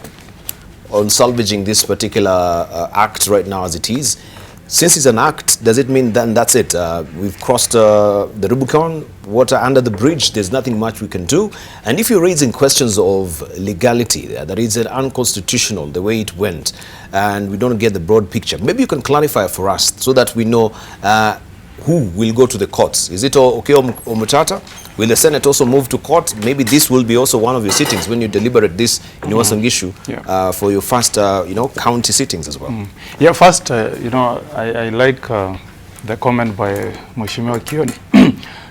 on salvaging this particular act right now as it is? Since it's an act, does it mean then that's it? We've crossed the Rubicon, water under the bridge, there's nothing much we can do? And if you're raising questions of legality, that is unconstitutional, the way it went, and we don't get the broad picture, maybe you can clarify for us so that we know who will go to the courts. Is it okay or Mutata? Will the Senate also move to court? Maybe this will be also one of your sittings when you deliberate this in Uasin Gishu for your first, county sittings as well. Yeah, first, I like the comment by Mheshimiwa Kioni.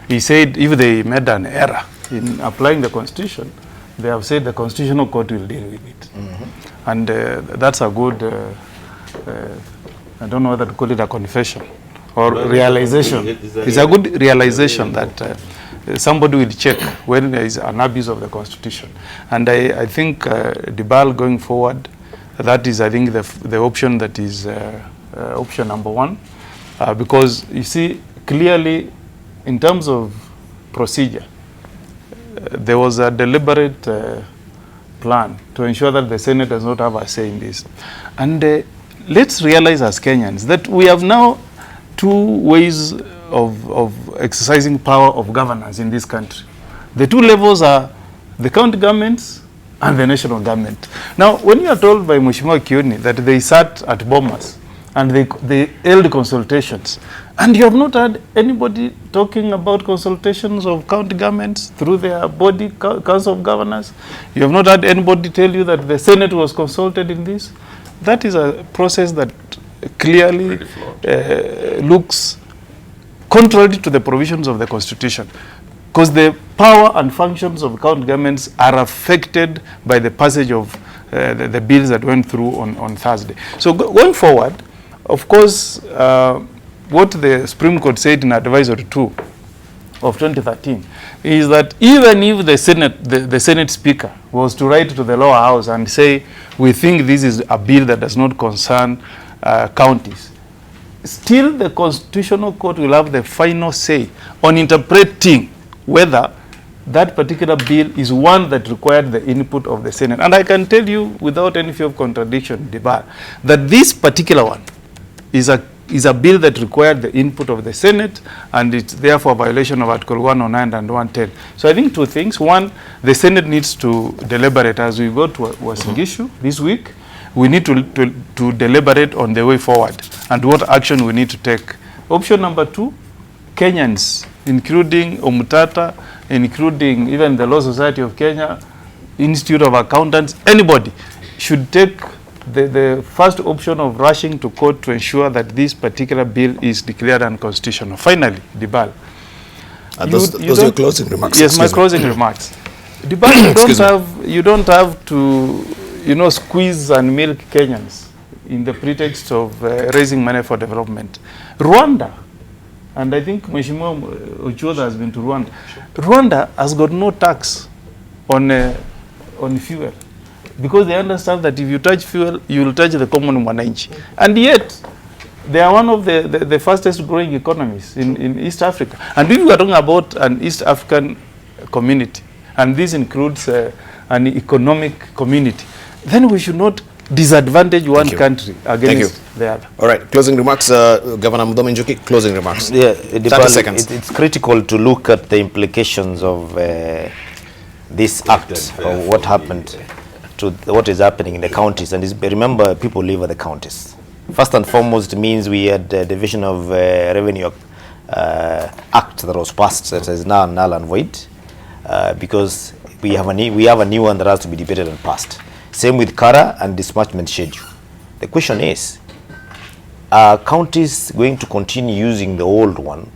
He said if they made an error in applying the Constitution, they have said the Constitutional Court will deal with it. And that's a good, I don't know whether to call it a confession or realization. It's a good realization that somebody will check when there is an abuse of the Constitution. And I think Debarl going forward, that is, I think, the option that is option number one. Because you see, clearly, in terms of procedure, there was a deliberate plan to ensure that the Senate does not have a say in this. And let's realize as Kenyans that we have now two ways of exercising power of governance in this country. The two levels are the county governments and the national government. Now, when you are told by Mheshimiwa Kioni that they sat at Bomas and they held consultations, and you have not had anybody talking about consultations of county governments through their body, Council of Governors, you have not had anybody tell you that the Senate was consulted in this, that is a process that clearly looks contrary to the provisions of the Constitution, because the power and functions of county governments are affected by the passage of the bills that went through on Thursday. So going forward, of course, what the Supreme Court said in Advisory 2 of 2013 is that even if the Senate Speaker was to write to the lower house and say, we think this is a bill that does not concern counties, still the Constitutional Court will have the final say on interpreting whether that particular bill is one that required the input of the Senate. And I can tell you without any fear of contradiction, Debarl, that this particular one is a bill that required the input of the Senate, and it's therefore a violation of Article 109 and 110. So I think two things. One, the Senate needs to deliberate as we go to Wasingishu this week. We need to deliberate on the way forward and what action we need to take. Option number two, Kenyans, including Omutata, including even the Law Society of Kenya, Institute of Accountants, anybody should take the first option of rushing to court to ensure that this particular bill is declared unconstitutional. Finally, Debarl. Those are your closing remarks. Yes, my closing remarks. Debarl, you don't have to, squeeze and milk Kenyans in the pretext of raising money for development. Rwanda, and I think Mheshimiwa Ochoda has been to Rwanda. Rwanda has got no tax on fuel, because they understand that if you touch fuel, you will touch the common mwananchi. And yet, they are one of the fastest growing economies in East Africa. And if we are talking about an East African community, and this includes an economic community, then we should not disadvantage one country against the other. All right, closing remarks, Governor Muthoni Njuki, closing remarks. Yeah, 30 seconds. It's critical to look at the implications of this act, of what happened to what is happening in the counties. And remember, people live at the counties. First and foremost, it means we had the Division of Revenue Act that was passed that is now null and void, because we have a new one that has to be debated and passed. Same with CARA and dispatchment schedule. The question is, are counties going to continue using the old one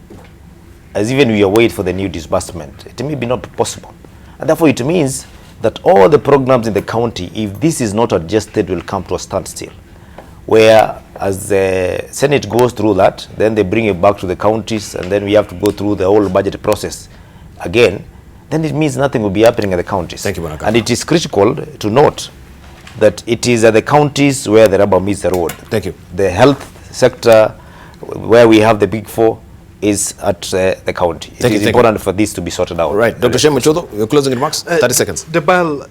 as even we await for the new disbursement? It may be not possible. And therefore it means that all the programs in the county, if this is not adjusted, will come to a standstill. Where as the Senate goes through that, then they bring it back to the counties, and then we have to go through the whole budget process again. Then it means nothing will be happening at the counties. Thank you, Manaka. And it is critical to note that it is at the counties where the rubber meets the road. Thank you. The health sector, where we have the big four, is at the county. It is important for this to be sorted out. All right, Dr. Shem Machodo, your closing remarks, 30 seconds. Debarl,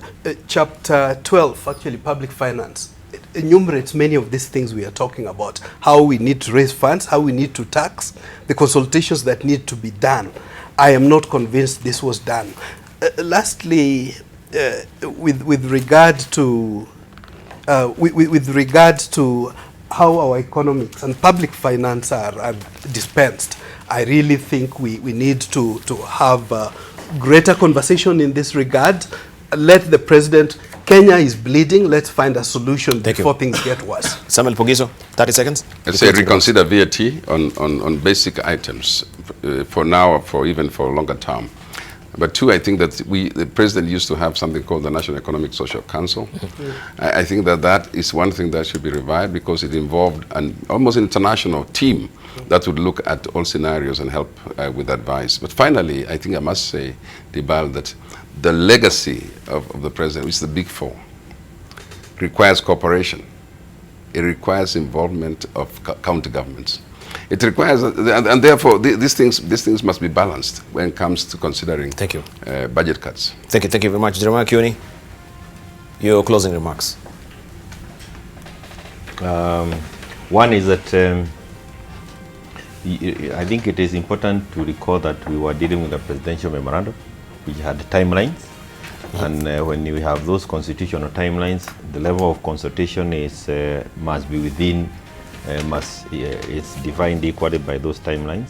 chapter 12, actually public finance, it enumerates many of these things we are talking about, how we need to raise funds, how we need to tax, the consultations that need to be done. I am not convinced this was done. Lastly, with regard to how our economics and public finance are dispensed, I really think we need to have a greater conversation in this regard. Let the president, Kenya is bleeding, let's find a solution before things get worse. Samuel Pogiso, 30 seconds. I say reconsider VAT on basic items for now, or even for longer term. But two, I think that the president used to have something called the National Economic Social Council. I think that is one thing that should be revived, because it involved an almost international team that would look at all scenarios and help with advice. But finally, I think I must say, Debarl, that the legacy of the president, which is the big four, requires cooperation. It requires involvement of county governments. It requires, and therefore, these things must be balanced when it comes to considering budget cuts. Thank you very much. Jeremiah Kioni, your closing remarks. One is that I think it is important to recall that we were dealing with a presidential memorandum which had timelines, and when you have those constitutional timelines, the level of consultation is must be within. It's defined equally by those timelines.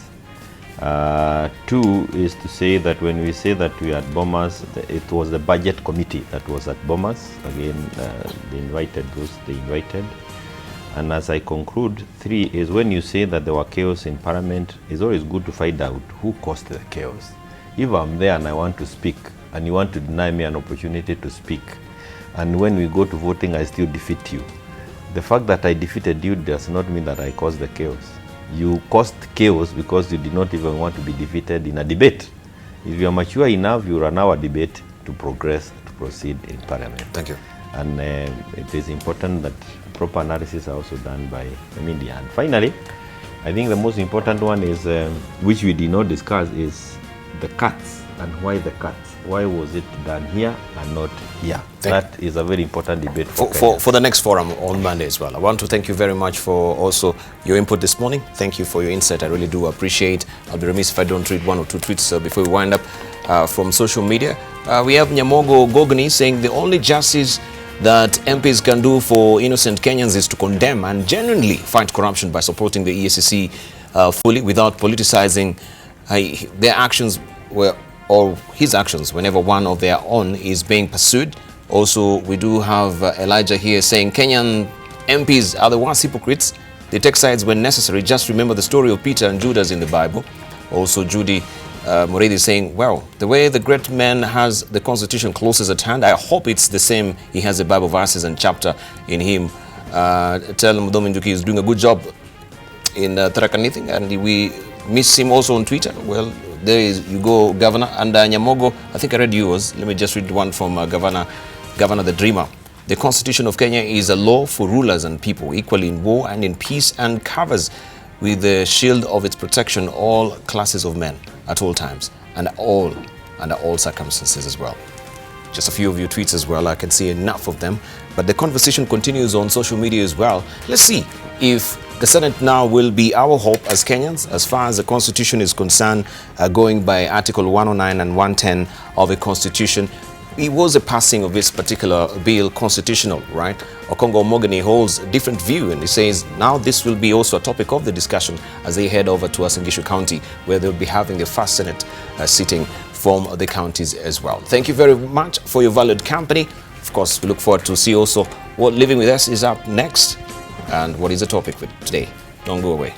Two is to say that when we say that we are at Bomas, it was the budget committee that was at Bomas. Again, they invited those they invited. And as I conclude, three is when you say that there were chaos in Parliament, it's always good to find out who caused the chaos. If I'm there and I want to speak, and you want to deny me an opportunity to speak, and when we go to voting, I still defeat you. The fact that I defeated you does not mean that I caused the chaos. You caused chaos because you did not even want to be defeated in a debate. If you are mature enough, you allow a debate to progress, to proceed in Parliament. Thank you. And it is important that proper analysis are also done by the media. And finally, I think the most important one is, which we did not discuss, is the cuts and why the cuts. Why was it done here and not here? That is a very important debate for the next forum on Monday as well. I want to thank you very much for also your input this morning. Thank you for your insight. I really do appreciate. I'll be remiss if I don't read one or two tweets before we wind up from social media. We have Nyamogo Gogni saying the only justice that MPs can do for innocent Kenyans is to condemn and genuinely fight corruption by supporting the EACC fully without politicizing their actions or his actions whenever one of their own is being pursued. Also, we do have Elijah here saying Kenyan MPs are the worst hypocrites. They take sides when necessary. Just remember the story of Peter and Judas in the Bible. Also, Judy Moredi saying, well, the way the great man has the Constitution closest at hand, I hope it's the same. He has the Bible verses and chapter in him. Tell Mdomi Njuki is doing a good job in Tarakanithing, and we miss him also on Twitter. Well, there is, you go, Governor. And Nyamogo, I think I read yours. Let me just read one from Governor the Dreamer. The Constitution of Kenya is a law for rulers and people, equally in war and in peace, and covers with the shield of its protection all classes of men at all times and under all circumstances as well. Just a few of your tweets as well. I can see enough of them. But the conversation continues on social media as well. Let's see if the Senate now will be our hope as Kenyans as far as the Constitution is concerned, going by Article 109 and 110 of the Constitution. It was a passing of this particular bill constitutional, right? Okongo Omogeni holds a different view, and he says now this will be also a topic of the discussion as they head over to Uasin Gishu County, where they'll be having the first Senate sitting from the counties as well. Thank you very much for your valued company. Of course, we look forward to see also what Living With Us is up next and what is the topic for today. Don't go away.